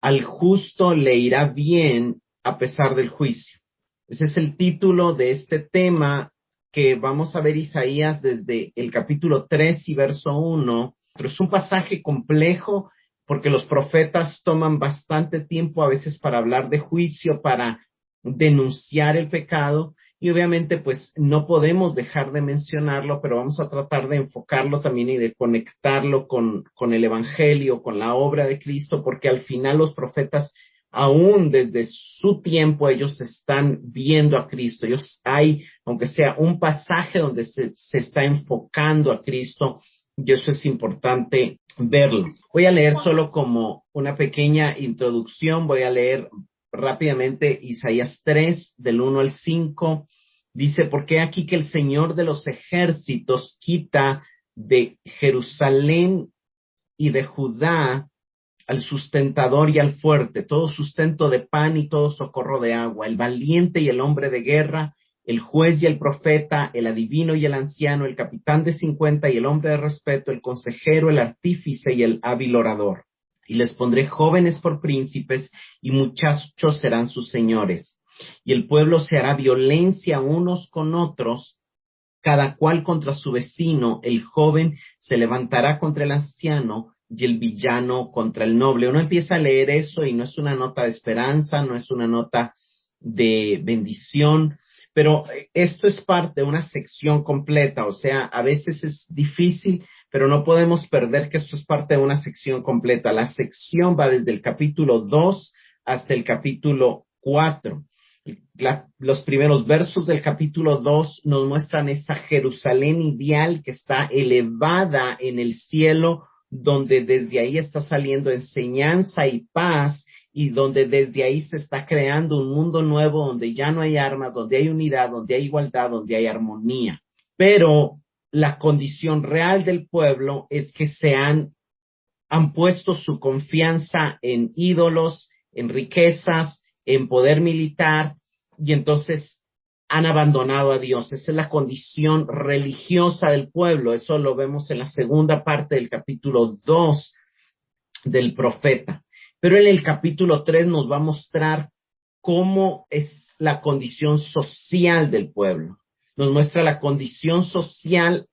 Al justo le irá bien a pesar del juicio. Ese es el título de este tema que vamos a ver Isaías desde el capítulo 3 y verso 1. Pero es un pasaje complejo porque los profetas toman bastante tiempo a veces para hablar de juicio, para denunciar el pecado, y obviamente pues no podemos dejar de mencionarlo, pero vamos a tratar de enfocarlo también y de conectarlo con el Evangelio, con la obra de Cristo, porque al final los profetas, aún desde su tiempo, ellos están viendo a Cristo. Ellos hay, aunque sea un pasaje donde se está enfocando a Cristo, y eso es importante verlo. Voy a leer solo como una pequeña introducción, voy a leer rápidamente Isaías 3, del 1 al 5. Dice, porque aquí que el Señor de los ejércitos quita de Jerusalén y de Judá al sustentador y al fuerte, todo sustento de pan y todo socorro de agua, el valiente y el hombre de guerra, el juez y el profeta, el adivino y el anciano, el capitán de 50 y el hombre de respeto, el consejero, el artífice y el hábil orador. Y les pondré jóvenes por príncipes y muchachos serán sus señores. Y el pueblo se hará violencia unos con otros, cada cual contra su vecino, el joven se levantará contra el anciano y el villano contra el noble. Uno empieza a leer eso y no es una nota de esperanza, no es una nota de bendición, pero esto es parte de una sección completa, o sea, a veces es difícil, pero no podemos perder que esto es parte de una sección completa. La sección va desde el capítulo 2 hasta el capítulo 4. Los primeros versos del capítulo 2 nos muestran esa Jerusalén ideal que está elevada en el cielo, donde desde ahí está saliendo enseñanza y paz, y donde desde ahí se está creando un mundo nuevo donde ya no hay armas, donde hay unidad, donde hay igualdad, donde hay armonía. Pero la condición real del pueblo es que han puesto su confianza en ídolos, en riquezas, en poder militar, y entonces han abandonado a Dios. Esa es la condición religiosa del pueblo. Eso lo vemos en la segunda parte del capítulo 2 del profeta. Pero en el capítulo 3 nos va a mostrar cómo es la condición social del pueblo. Nos muestra la condición social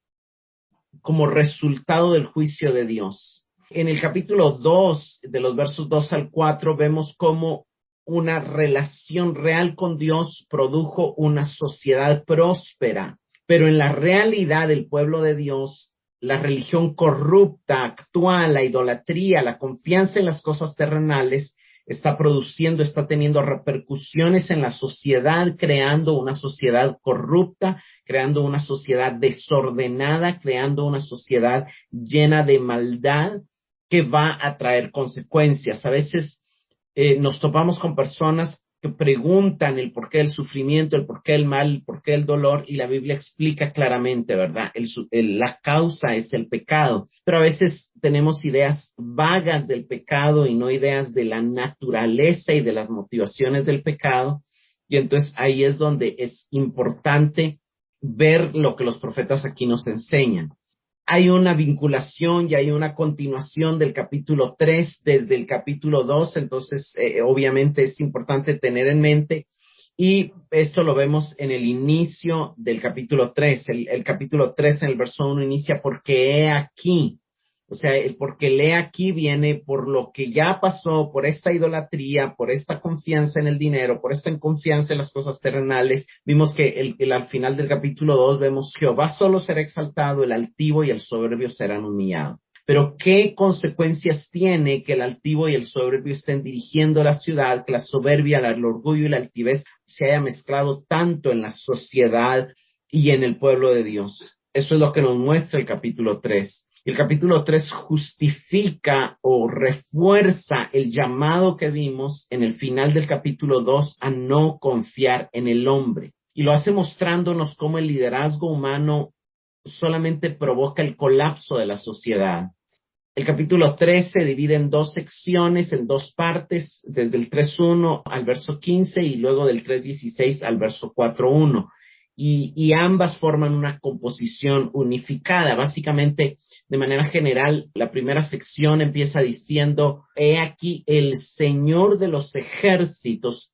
como resultado del juicio de Dios. En el capítulo 2, de los versos 2 al 4, vemos cómo una relación real con Dios produjo una sociedad próspera, pero en la realidad del pueblo de Dios, la religión corrupta, actual, la idolatría, la confianza en las cosas terrenales, está teniendo repercusiones en la sociedad, creando una sociedad corrupta, creando una sociedad desordenada, creando una sociedad llena de maldad que va a traer consecuencias. A veces nos topamos con personas que preguntan el porqué del sufrimiento, el porqué del mal, el porqué del dolor, y la Biblia explica claramente, ¿verdad? La causa es el pecado, pero a veces tenemos ideas vagas del pecado y no ideas de la naturaleza y de las motivaciones del pecado, y entonces ahí es donde es importante ver lo que los profetas aquí nos enseñan. Hay una vinculación y hay una continuación del capítulo 3 desde el capítulo 2, entonces obviamente es importante tener en mente, y esto lo vemos en el inicio del capítulo 3. El capítulo 3 en el verso 1 inicia porque he aquí. O sea, el porque lee aquí viene por lo que ya pasó, por esta idolatría, por esta confianza en el dinero, por esta confianza en las cosas terrenales. Vimos que al final del capítulo 2 vemos Jehová solo será exaltado, el altivo y el soberbio serán humillados. Pero ¿qué consecuencias tiene que el altivo y el soberbio estén dirigiendo la ciudad, que la soberbia, el orgullo y la altivez se haya mezclado tanto en la sociedad y en el pueblo de Dios? Eso es lo que nos muestra el capítulo 3. El capítulo 3 justifica o refuerza el llamado que vimos en el final del capítulo 2 a no confiar en el hombre. Y lo hace mostrándonos cómo el liderazgo humano solamente provoca el colapso de la sociedad. El capítulo 3 se divide en dos secciones, en dos partes, desde el 3.1 al verso 15 y luego del 3.16 al verso 4.1. Y ambas forman una composición unificada. Básicamente de manera general, la primera sección empieza diciendo, he aquí el Señor de los ejércitos.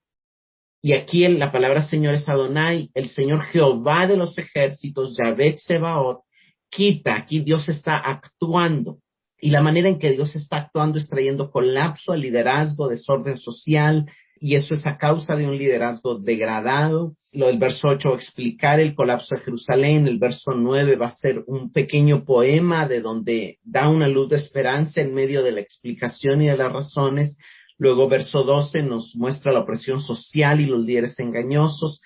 Y aquí la palabra Señor es Adonai, el Señor Jehová de los ejércitos, Yahvé Tsebaot, quita. Aquí Dios está actuando. Y la manera en que Dios está actuando es trayendo colapso al liderazgo, desorden social, y eso es a causa de un liderazgo degradado. Lo del verso 8 va a explicar el colapso de Jerusalén. El verso 9 va a ser un pequeño poema de donde da una luz de esperanza en medio de la explicación y de las razones. Luego, verso 12 nos muestra la opresión social y los líderes engañosos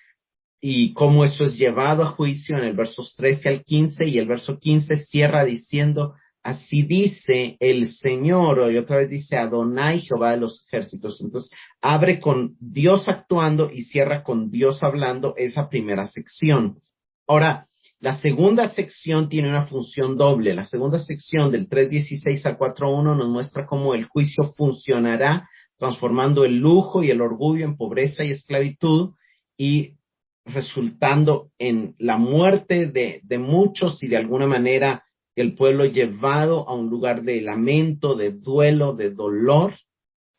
y cómo eso es llevado a juicio en el versos 13 al 15, y el verso 15 cierra diciendo, así dice el Señor, y otra vez dice Adonai, Jehová de los ejércitos. Entonces, abre con Dios actuando y cierra con Dios hablando esa primera sección. Ahora, la segunda sección tiene una función doble. La segunda sección del 3:16 a 4:1 nos muestra cómo el juicio funcionará transformando el lujo y el orgullo en pobreza y esclavitud y resultando en la muerte de muchos y de alguna manera el pueblo llevado a un lugar de lamento, de duelo, de dolor,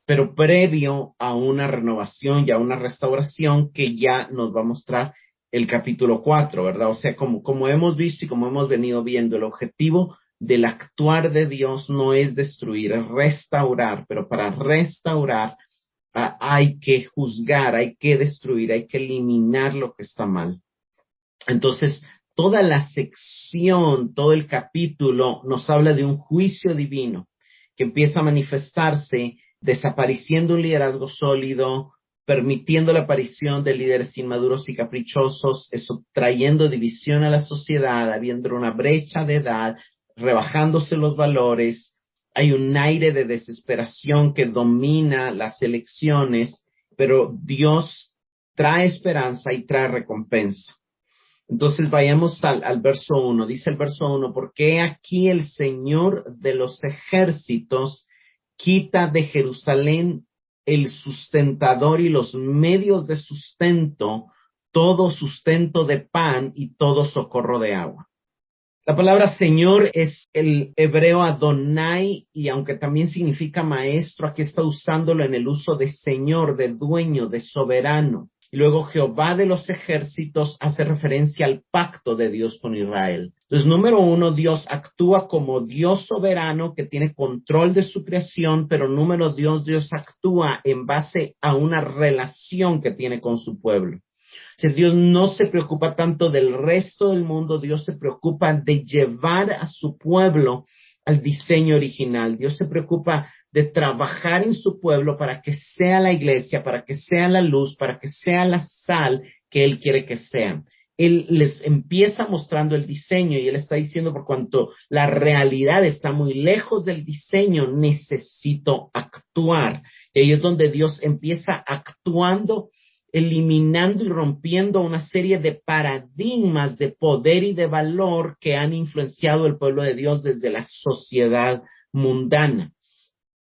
pero previo a una renovación y a una restauración que ya nos va a mostrar el capítulo 4, ¿verdad? O sea, como hemos visto y como hemos venido viendo, el objetivo del actuar de Dios no es destruir, es restaurar, pero para restaurar hay que juzgar, hay que destruir, hay que eliminar lo que está mal. Entonces, toda la sección, todo el capítulo nos habla de un juicio divino que empieza a manifestarse desapareciendo un liderazgo sólido, permitiendo la aparición de líderes inmaduros y caprichosos, eso trayendo división a la sociedad, habiendo una brecha de edad, rebajándose los valores, hay un aire de desesperación que domina las elecciones, pero Dios trae esperanza y trae recompensa. Entonces vayamos al verso 1. Dice el verso 1, porque aquí el Señor de los ejércitos quita de Jerusalén el sustentador y los medios de sustento, todo sustento de pan y todo socorro de agua. La palabra Señor es el hebreo Adonai, y aunque también significa maestro, aquí está usándolo en el uso de Señor, de dueño, de soberano. Y luego Jehová de los ejércitos hace referencia al pacto de Dios con Israel. Entonces, número 1, Dios actúa como Dios soberano que tiene control de su creación, pero número 2, Dios actúa en base a una relación que tiene con su pueblo. O sea, Dios no se preocupa tanto del resto del mundo, Dios se preocupa de llevar a su pueblo al diseño original. Dios se preocupa de trabajar en su pueblo para que sea la iglesia, para que sea la luz, para que sea la sal que Él quiere que sean. Él les empieza mostrando el diseño y Él está diciendo, por cuanto la realidad está muy lejos del diseño, necesito actuar. Y ahí es donde Dios empieza actuando, eliminando y rompiendo una serie de paradigmas de poder y de valor que han influenciado el pueblo de Dios desde la sociedad mundana.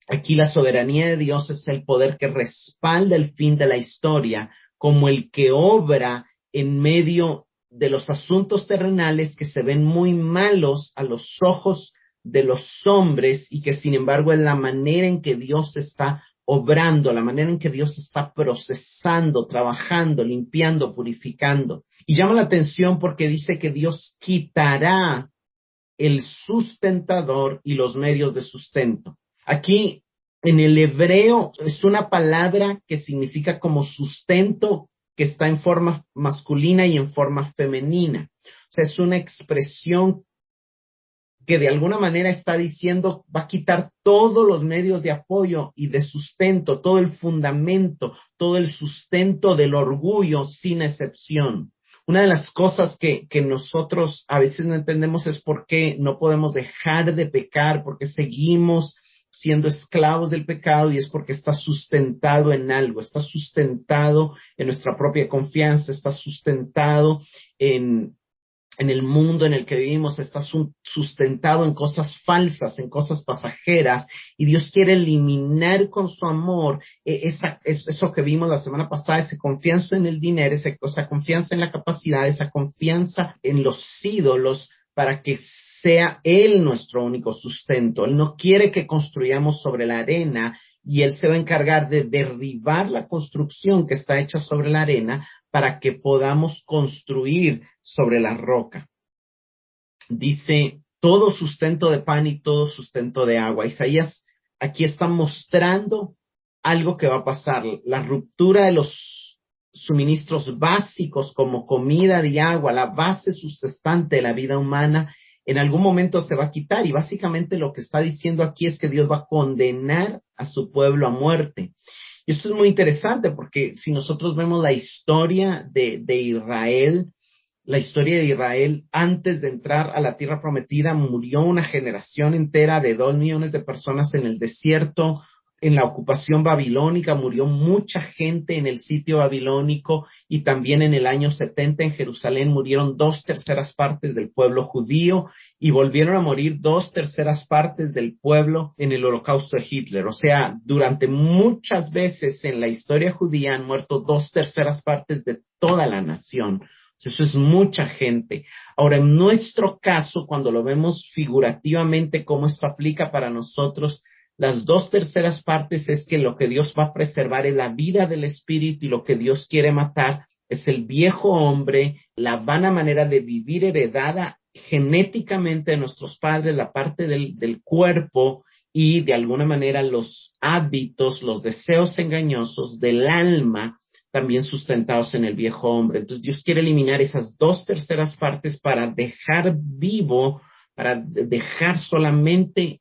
Aquí la soberanía de Dios es el poder que respalda el fin de la historia, como el que obra en medio de los asuntos terrenales que se ven muy malos a los ojos de los hombres y que sin embargo es la manera en que Dios está obrando, la manera en que Dios está procesando, trabajando, limpiando, purificando. Y llama la atención porque dice que Dios quitará el sustentador y los medios de sustento. Aquí en el hebreo es una palabra que significa como sustento, que está en forma masculina y en forma femenina. O sea, es una expresión que de alguna manera está diciendo, va a quitar todos los medios de apoyo y de sustento, todo el fundamento, todo el sustento del orgullo, sin excepción. Una de las cosas que nosotros a veces no entendemos es por qué no podemos dejar de pecar, porque seguimos siendo esclavos del pecado, y es porque está sustentado en algo, está sustentado en nuestra propia confianza, está sustentado en el mundo en el que vivimos, está sustentado en cosas falsas, en cosas pasajeras, y Dios quiere eliminar con su amor eso que vimos la semana pasada, esa confianza en el dinero, esa confianza en la capacidad, esa confianza en los ídolos, para que sea Él nuestro único sustento. Él no quiere que construyamos sobre la arena y Él se va a encargar de derribar la construcción que está hecha sobre la arena para que podamos construir sobre la roca. Dice, todo sustento de pan y todo sustento de agua. Isaías aquí está mostrando algo que va a pasar, la ruptura de los suministros básicos como comida y agua, la base sustentante de la vida humana, en algún momento se va a quitar, y básicamente lo que está diciendo aquí es que Dios va a condenar a su pueblo a muerte. Y esto es muy interesante porque si nosotros vemos la historia de Israel, la historia de Israel antes de entrar a la tierra prometida, murió una generación entera de 2 millones de personas en el desierto. En la ocupación babilónica murió mucha gente en el sitio babilónico, y también en el año 70 en Jerusalén murieron 2/3 del pueblo judío, y volvieron a morir 2/3 del pueblo en el holocausto de Hitler. O sea, durante muchas veces en la historia judía han muerto 2/3 de toda la nación. Eso es mucha gente. Ahora, en nuestro caso, cuando lo vemos figurativamente, cómo esto aplica para nosotros, las 2/3 es que lo que Dios va a preservar es la vida del espíritu, y lo que Dios quiere matar es el viejo hombre, la vana manera de vivir heredada genéticamente de nuestros padres, la parte del cuerpo, y de alguna manera los hábitos, los deseos engañosos del alma, también sustentados en el viejo hombre. Entonces Dios quiere eliminar esas 2/3 para dejar vivo, para dejar solamente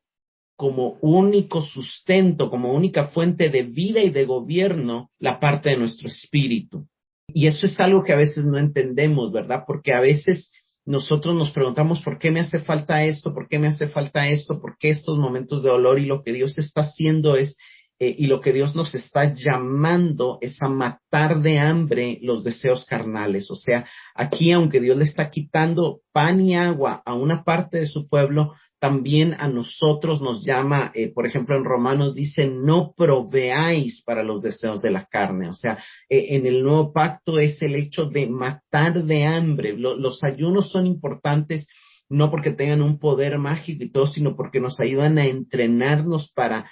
como único sustento, como única fuente de vida y de gobierno, la parte de nuestro espíritu. Y eso es algo que a veces no entendemos, ¿verdad? Porque a veces nosotros nos preguntamos, ¿por qué me hace falta esto? ¿Por qué me hace falta esto? ¿Por qué estos momentos de dolor? Y lo que Dios está haciendo es, y lo que Dios nos está llamando es a matar de hambre los deseos carnales. O sea, aquí, aunque Dios le está quitando pan y agua a una parte de su pueblo, también a nosotros nos llama, por ejemplo, en Romanos dice, no proveáis para los deseos de la carne. O sea, en el nuevo pacto es el hecho de matar de hambre. Los ayunos son importantes no porque tengan un poder mágico y todo, sino porque nos ayudan a entrenarnos para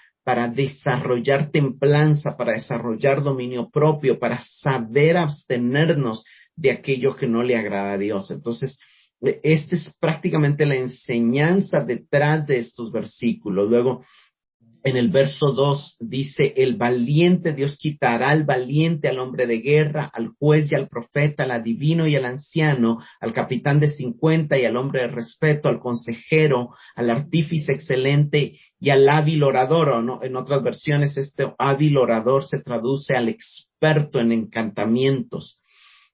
desarrollar templanza, para desarrollar dominio propio, para saber abstenernos de aquello que no le agrada a Dios. Entonces, esta es prácticamente la enseñanza detrás de estos versículos. Luego, en el verso 2 dice, el valiente, Dios quitará al valiente, al hombre de guerra, al juez y al profeta, al adivino y al anciano, al capitán de 50 y al hombre de respeto, al consejero, al artífice excelente y al hábil orador. O no, en otras versiones, este hábil orador se traduce al experto en encantamientos.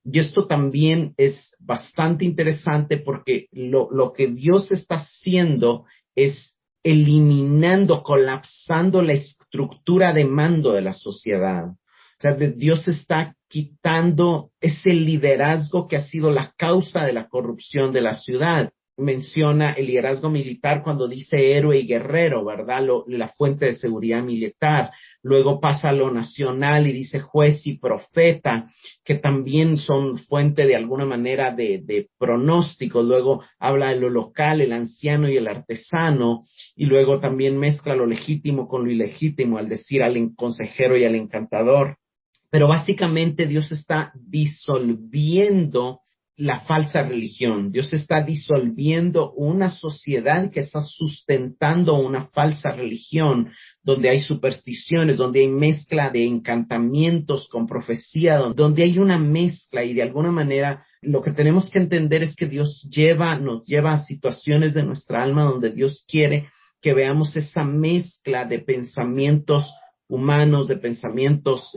Y esto también es bastante interesante porque lo que Dios está haciendo es eliminando, colapsando la estructura de mando de la sociedad. O sea, Dios está quitando ese liderazgo que ha sido la causa de la corrupción de la ciudad. Menciona el liderazgo militar cuando dice héroe y guerrero, ¿verdad? La fuente de seguridad militar. Luego pasa a lo nacional y dice juez y profeta, que también son fuente de alguna manera de pronóstico. Luego habla de lo local, el anciano y el artesano, y luego también mezcla lo legítimo con lo ilegítimo al decir al consejero y al encantador. Pero básicamente Dios está disolviendo la falsa religión. Dios está disolviendo una sociedad que está sustentando una falsa religión, donde hay supersticiones, donde hay mezcla de encantamientos con profecía, donde hay una mezcla, y de alguna manera lo que tenemos que entender es que Dios nos lleva a situaciones de nuestra alma donde Dios quiere que veamos esa mezcla de pensamientos humanos, de pensamientos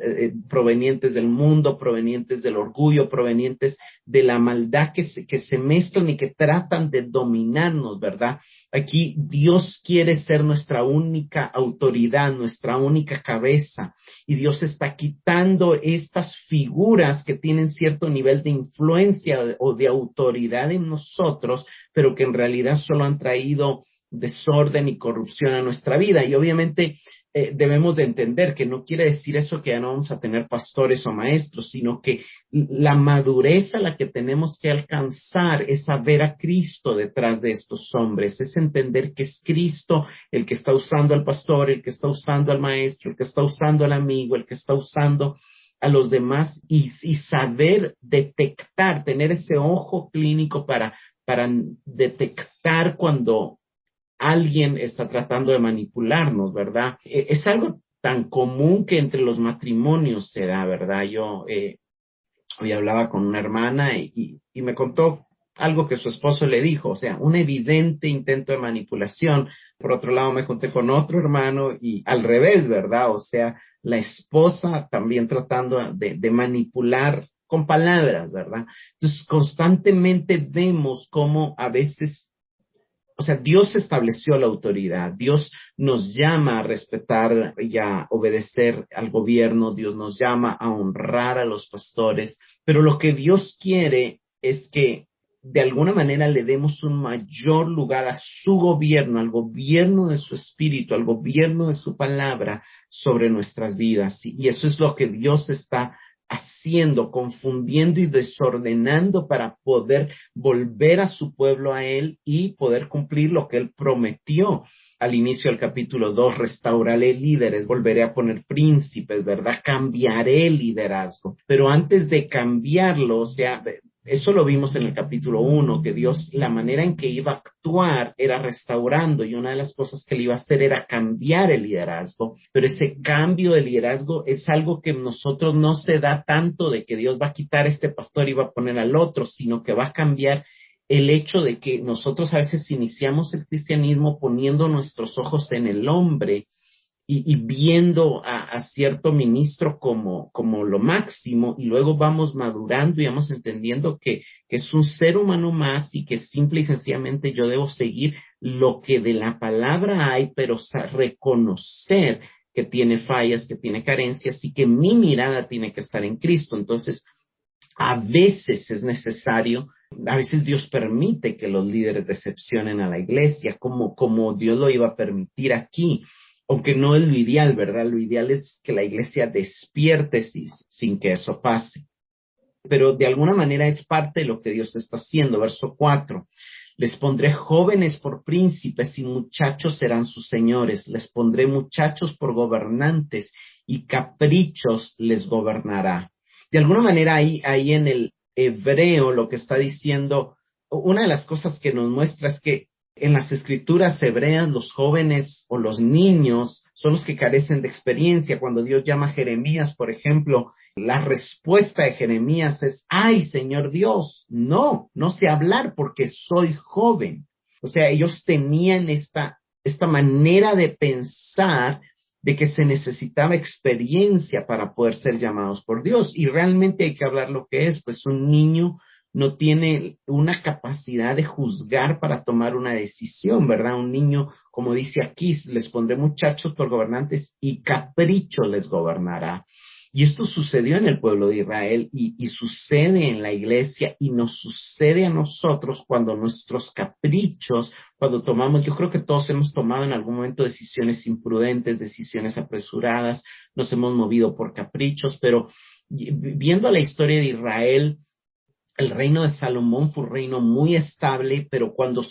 provenientes del mundo, provenientes del orgullo, provenientes de la maldad que se mezclan y que tratan de dominarnos, ¿verdad? Aquí Dios quiere ser nuestra única autoridad, nuestra única cabeza, y Dios está quitando estas figuras que tienen cierto nivel de influencia o de autoridad en nosotros, pero que en realidad solo han traído desorden y corrupción a nuestra vida. Y obviamente debemos de entender que no quiere decir eso que ya no vamos a tener pastores o maestros, sino que la madurez a la que tenemos que alcanzar es saber a Cristo detrás de estos hombres, es entender que es Cristo el que está usando al pastor, el que está usando al maestro, el que está usando al amigo, el que está usando a los demás y saber detectar, tener ese ojo clínico para detectar cuando alguien está tratando de manipularnos, ¿verdad? Es algo tan común que entre los matrimonios se da, ¿verdad? Yo hoy hablaba con una hermana y me contó algo que su esposo le dijo, o sea, un evidente intento de manipulación. Por otro lado, me conté con otro hermano y al revés, ¿verdad? O sea, la esposa también tratando de manipular con palabras, ¿verdad? Entonces, constantemente vemos cómo a veces, o sea, Dios estableció la autoridad, Dios nos llama a respetar y a obedecer al gobierno, Dios nos llama a honrar a los pastores, pero lo que Dios quiere es que de alguna manera le demos un mayor lugar a su gobierno, al gobierno de su espíritu, al gobierno de su palabra sobre nuestras vidas. Y eso es lo que Dios está haciendo, confundiendo y desordenando para poder volver a su pueblo a él y poder cumplir lo que él prometió al inicio del capítulo 2: restauraré líderes, volveré a poner príncipes, ¿verdad? Cambiaré el liderazgo. Pero antes de cambiarlo, o sea, eso lo vimos en el capítulo 1, que Dios, la manera en que iba a actuar era restaurando, y una de las cosas que le iba a hacer era cambiar el liderazgo, pero ese cambio de liderazgo es algo que nosotros no se da tanto de que Dios va a quitar este pastor y va a poner al otro, sino que va a cambiar el hecho de que nosotros a veces iniciamos el cristianismo poniendo nuestros ojos en el hombre y viendo a cierto ministro como lo máximo, y luego vamos madurando y vamos entendiendo que es un ser humano más y que simple y sencillamente yo debo seguir lo que de la palabra hay, pero reconocer que tiene fallas, que tiene carencias y que mi mirada tiene que estar en Cristo. Entonces, a veces es necesario, a veces Dios permite que los líderes decepcionen a la iglesia, como Dios lo iba a permitir aquí, aunque no es lo ideal, ¿verdad? Lo ideal es que la iglesia despierte sin que eso pase. Pero de alguna manera es parte de lo que Dios está haciendo. Verso 4: les pondré jóvenes por príncipes y muchachos serán sus señores. Les pondré muchachos por gobernantes y caprichos les gobernará. De alguna manera ahí en el hebreo lo que está diciendo, una de las cosas que nos muestra es que en las escrituras hebreas los jóvenes o los niños son los que carecen de experiencia. Cuando Dios llama a Jeremías, por ejemplo, la respuesta de Jeremías es: ay, Señor Dios, no sé hablar porque soy joven. O sea, ellos tenían esta manera de pensar de que se necesitaba experiencia para poder ser llamados por Dios. Y realmente hay que hablar lo que es, pues un niño no tiene una capacidad de juzgar para tomar una decisión, ¿verdad? Un niño, como dice aquí, les pondré muchachos por gobernantes y capricho les gobernará. Y esto sucedió en el pueblo de Israel y sucede en la iglesia y nos sucede a nosotros cuando nuestros caprichos, cuando tomamos, yo creo que todos hemos tomado en algún momento decisiones imprudentes, decisiones apresuradas, nos hemos movido por caprichos, pero viendo la historia de Israel, el reino de Salomón fue un reino muy estable, pero cuando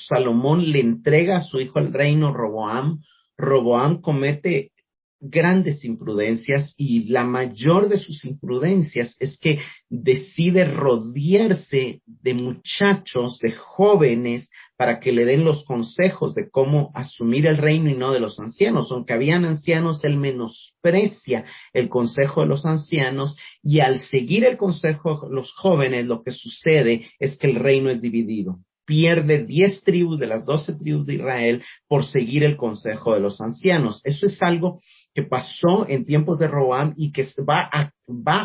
Salomón le entrega a su hijo el reino, Roboam comete grandes imprudencias, y la mayor de sus imprudencias es que decide rodearse de muchachos, de jóvenes, para que le den los consejos de cómo asumir el reino y no de los ancianos. Aunque habían ancianos, él menosprecia el consejo de los ancianos, y al seguir el consejo de los jóvenes, lo que sucede es que el reino es dividido. Pierde 10 tribus de las 12 tribus de Israel por seguir el consejo de los ancianos. Eso es algo que pasó en tiempos de Roboam y que va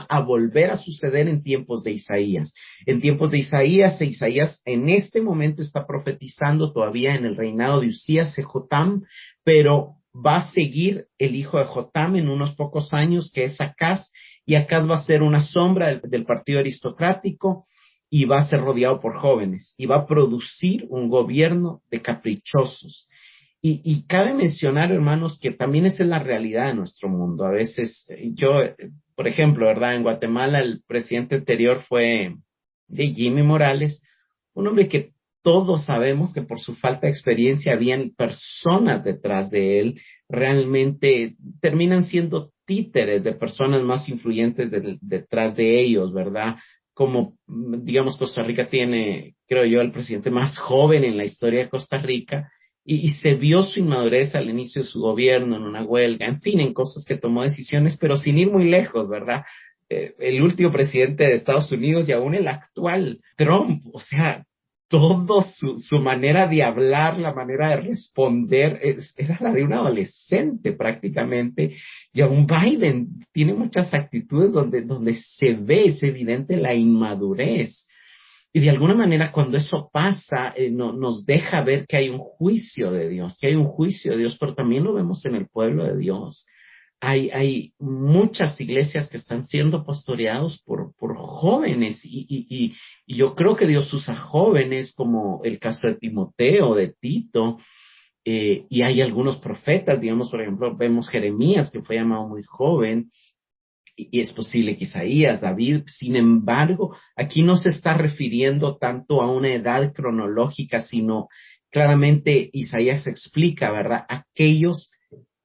a volver a suceder en tiempos de Isaías. En tiempos de Isaías en este momento está profetizando todavía en el reinado de Usías y Jotam, pero va a seguir el hijo de Jotam en unos pocos años, que es Acaz, y Acaz va a ser una sombra del partido aristocrático y va a ser rodeado por jóvenes y va a producir un gobierno de caprichosos. Y cabe mencionar, hermanos, que también esa es la realidad de nuestro mundo. A veces, por ejemplo, ¿verdad? En Guatemala el presidente anterior fue de Jimmy Morales, un hombre que todos sabemos que por su falta de experiencia habían personas detrás de él, realmente terminan siendo títeres de personas más influyentes detrás de ellos, ¿verdad? Como, digamos, Costa Rica tiene, creo yo, el presidente más joven en la historia de Costa Rica y se vio su inmadurez al inicio de su gobierno, en una huelga, en fin, en cosas que tomó decisiones, pero sin ir muy lejos, ¿verdad? El último presidente de Estados Unidos y aún el actual Trump, o sea, todo su manera de hablar, la manera de responder, era la de un adolescente prácticamente, y aún Biden tiene muchas actitudes donde se ve, es evidente la inmadurez. Y de alguna manera cuando eso pasa, nos deja ver que hay un juicio de Dios, que hay un juicio de Dios, pero también lo vemos en el pueblo de Dios. Hay muchas iglesias que están siendo pastoreados por jóvenes y yo creo que Dios usa jóvenes como el caso de Timoteo, de Tito, y hay algunos profetas, digamos, por ejemplo, vemos Jeremías que fue llamado muy joven, y es posible que Isaías, David, sin embargo, aquí no se está refiriendo tanto a una edad cronológica, sino claramente Isaías explica, ¿verdad? Aquellos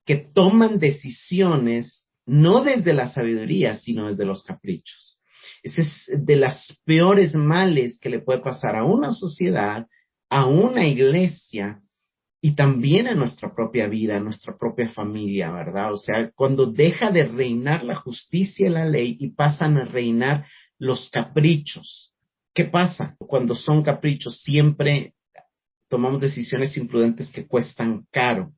que toman decisiones no desde la sabiduría, sino desde los caprichos. Ese es de las peores males que le puede pasar a una sociedad, a una iglesia, y también a nuestra propia vida, a nuestra propia familia, ¿verdad? O sea, cuando deja de reinar la justicia y la ley y pasan a reinar los caprichos. ¿Qué pasa? Cuando son caprichos, siempre tomamos decisiones imprudentes que cuestan caro.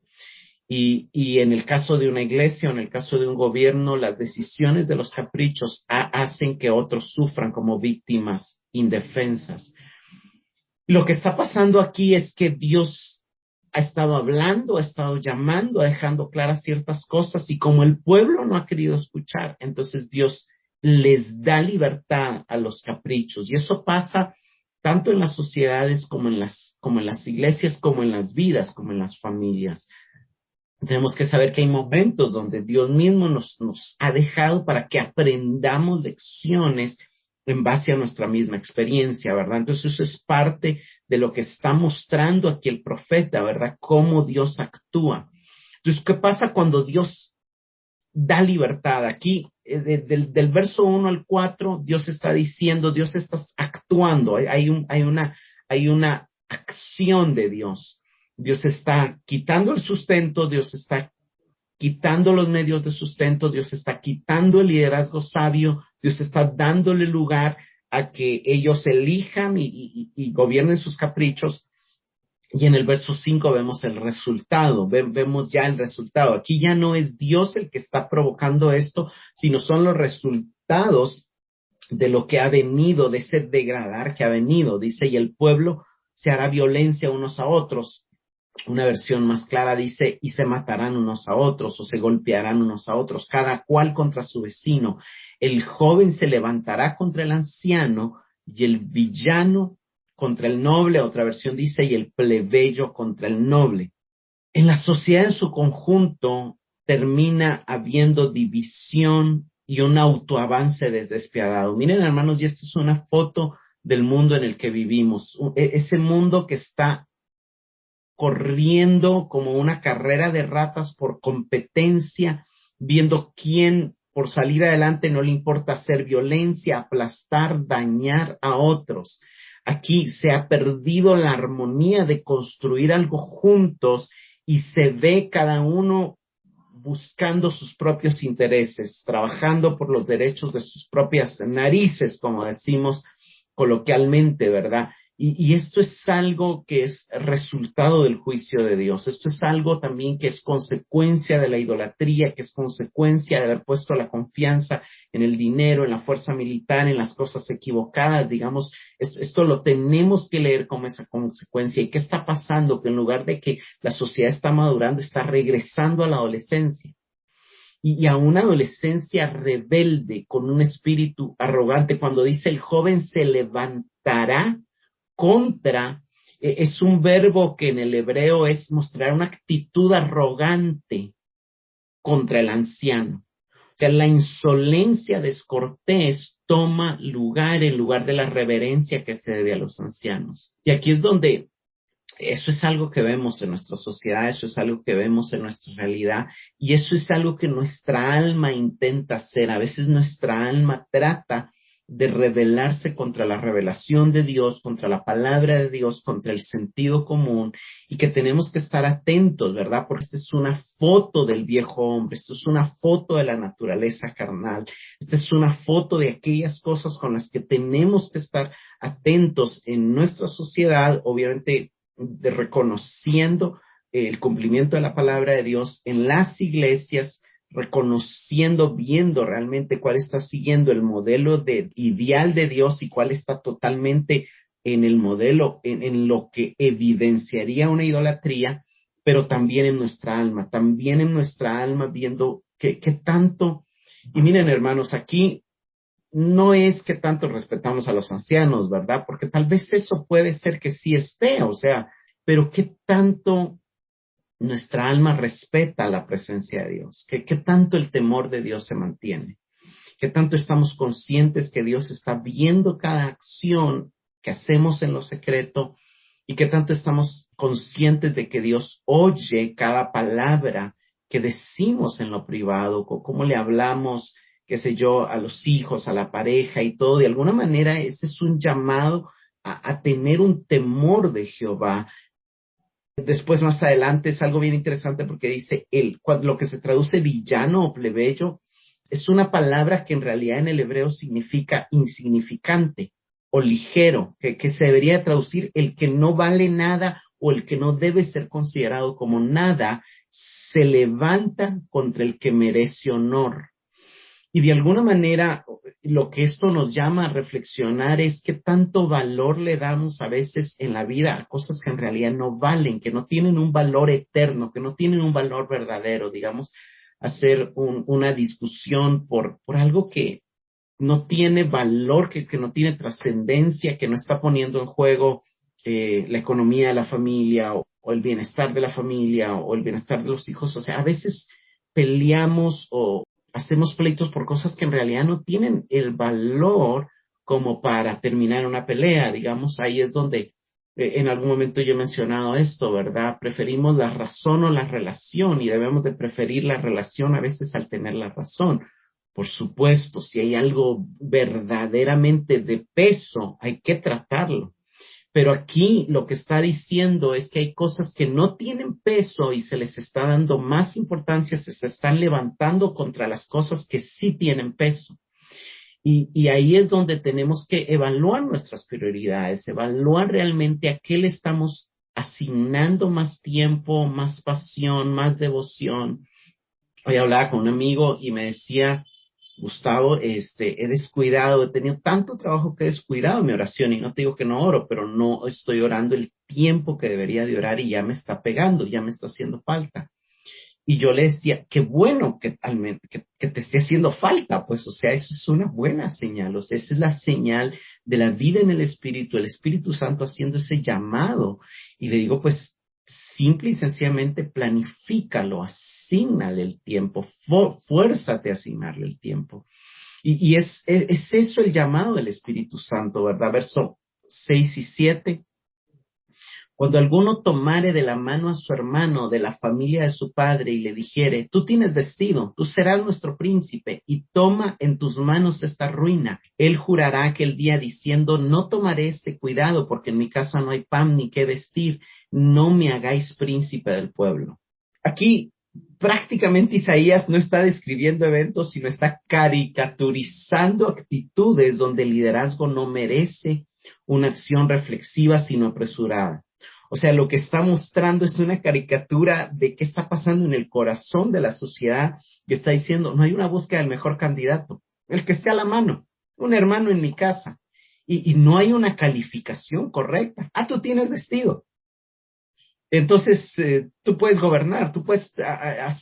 Y en el caso de una iglesia o en el caso de un gobierno, las decisiones de los caprichos hacen que otros sufran como víctimas indefensas. Lo que está pasando aquí es que Dios ha estado hablando, ha estado llamando, dejando claras ciertas cosas y como el pueblo no ha querido escuchar, entonces Dios les da libertad a los caprichos y eso pasa tanto en las sociedades como en las iglesias, como en las vidas, como en las familias. Tenemos que saber que hay momentos donde Dios mismo nos ha dejado para que aprendamos lecciones en base a nuestra misma experiencia, ¿verdad? Entonces eso es parte de lo que está mostrando aquí el profeta, ¿verdad? Cómo Dios actúa. Entonces, ¿qué pasa cuando Dios da libertad? Aquí, del verso 1 al 4, Dios está diciendo, Dios está actuando, hay una acción de Dios. Dios está quitando el sustento, Dios está quitando los medios de sustento, Dios está quitando el liderazgo sabio, Dios está dándole lugar a que ellos elijan y gobiernen sus caprichos. Y en el verso 5 vemos el resultado, vemos ya el resultado. Aquí ya no es Dios el que está provocando esto, sino son los resultados de lo que ha venido, de ese degradar que ha venido. Dice, y el pueblo se hará violencia unos a otros. Una versión más clara dice, y se matarán unos a otros o se golpearán unos a otros, cada cual contra su vecino. El joven se levantará contra el anciano y el villano contra el noble. Otra versión dice, y el plebeyo contra el noble. En la sociedad en su conjunto termina habiendo división y un autoavance despiadado. Miren, hermanos, y esta es una foto del mundo en el que vivimos. Ese mundo que está corriendo como una carrera de ratas por competencia, viendo quién por salir adelante no le importa hacer violencia, aplastar, dañar a otros. Aquí se ha perdido la armonía de construir algo juntos y se ve cada uno buscando sus propios intereses, trabajando por los derechos de sus propias narices, como decimos coloquialmente, ¿verdad? Y esto es algo que es resultado del juicio de Dios. Esto es algo también que es consecuencia de la idolatría, que es consecuencia de haber puesto la confianza en el dinero, en la fuerza militar, en las cosas equivocadas. Digamos, esto lo tenemos que leer como esa consecuencia. ¿Y qué está pasando? Que en lugar de que la sociedad está madurando, está regresando a la adolescencia. Y a una adolescencia rebelde, con un espíritu arrogante, cuando dice el joven se levantará contra, Es un verbo que en el hebreo es mostrar una actitud arrogante contra el anciano. O sea, la insolencia descortés toma lugar en lugar de la reverencia que se debe a los ancianos. Y aquí es donde eso es algo que vemos en nuestra sociedad, eso es algo que vemos en nuestra realidad y eso es algo que nuestra alma intenta hacer. A veces nuestra alma trata de rebelarse contra la revelación de Dios, contra la palabra de Dios, contra el sentido común y que tenemos que estar atentos, ¿verdad? Porque esta es una foto del viejo hombre, esto es una foto de la naturaleza carnal, esta es una foto de aquellas cosas con las que tenemos que estar atentos en nuestra sociedad, obviamente de reconociendo el cumplimiento de la palabra de Dios en las iglesias, reconociendo, viendo realmente cuál está siguiendo el modelo de ideal de Dios y cuál está totalmente en el modelo, en lo que evidenciaría una idolatría, pero también en nuestra alma viendo qué tanto, y miren hermanos, aquí no es que tanto respetamos a los ancianos, ¿verdad? Porque tal vez eso puede ser que sí esté, o sea, pero qué tanto nuestra alma respeta la presencia de Dios, qué tanto el temor de Dios se mantiene, qué tanto estamos conscientes que Dios está viendo cada acción que hacemos en lo secreto y qué tanto estamos conscientes de que Dios oye cada palabra que decimos en lo privado, cómo le hablamos, qué sé yo, a los hijos, a la pareja y todo. De alguna manera, este es un llamado a tener un temor de Jehová. Después, más adelante, es algo bien interesante porque dice, lo que se traduce villano o plebeyo es una palabra que en realidad en el hebreo significa insignificante o ligero, que se debería traducir el que no vale nada o el que no debe ser considerado como nada, se levanta contra el que merece honor. Y de alguna manera, lo que esto nos llama a reflexionar es qué tanto valor le damos a veces en la vida a cosas que en realidad no valen, que no tienen un valor eterno, que no tienen un valor verdadero, digamos, hacer una discusión por algo que no tiene valor, que no tiene trascendencia, que no está poniendo en juego la economía de la familia o el bienestar de la familia o el bienestar de los hijos. O sea, a veces peleamos o hacemos pleitos por cosas que en realidad no tienen el valor como para terminar una pelea. Digamos, ahí es donde en algún momento yo he mencionado esto, ¿verdad? Preferimos la razón o la relación y debemos de preferir la relación a veces al tener la razón. Por supuesto, si hay algo verdaderamente de peso, hay que tratarlo. Pero aquí lo que está diciendo es que hay cosas que no tienen peso y se les está dando más importancia, se están levantando contra las cosas que sí tienen peso. Y ahí es donde tenemos que evaluar nuestras prioridades, evaluar realmente a qué le estamos asignando más tiempo, más pasión, más devoción. Hoy hablaba con un amigo y me decía, Gustavo, he descuidado, he tenido tanto trabajo que he descuidado mi oración y no te digo que no oro, pero no estoy orando el tiempo que debería de orar y ya me está pegando, ya me está haciendo falta. Y yo le decía, qué bueno que te esté haciendo falta, pues, o sea, eso es una buena señal, o sea, esa es la señal de la vida en el Espíritu Santo haciendo ese llamado. Y le digo, pues, simple y sencillamente planifícalo, asígnale el tiempo, fuérzate a asignarle el tiempo. Y es eso el llamado del Espíritu Santo, ¿verdad? Verso 6 y 7. Cuando alguno tomare de la mano a su hermano de la familia de su padre y le dijere, tú tienes vestido, tú serás nuestro príncipe, y toma en tus manos esta ruina, él jurará aquel día diciendo, no tomaré este cuidado, porque en mi casa no hay pan ni qué vestir, no me hagáis príncipe del pueblo. Aquí prácticamente Isaías no está describiendo eventos, sino está caricaturizando actitudes donde el liderazgo no merece una acción reflexiva, sino apresurada. O sea, lo que está mostrando es una caricatura de qué está pasando en el corazón de la sociedad que está diciendo, no hay una búsqueda del mejor candidato, el que esté a la mano, un hermano en mi casa, y no hay una calificación correcta. Ah, tú tienes vestido. Entonces, tú puedes gobernar, tú puedes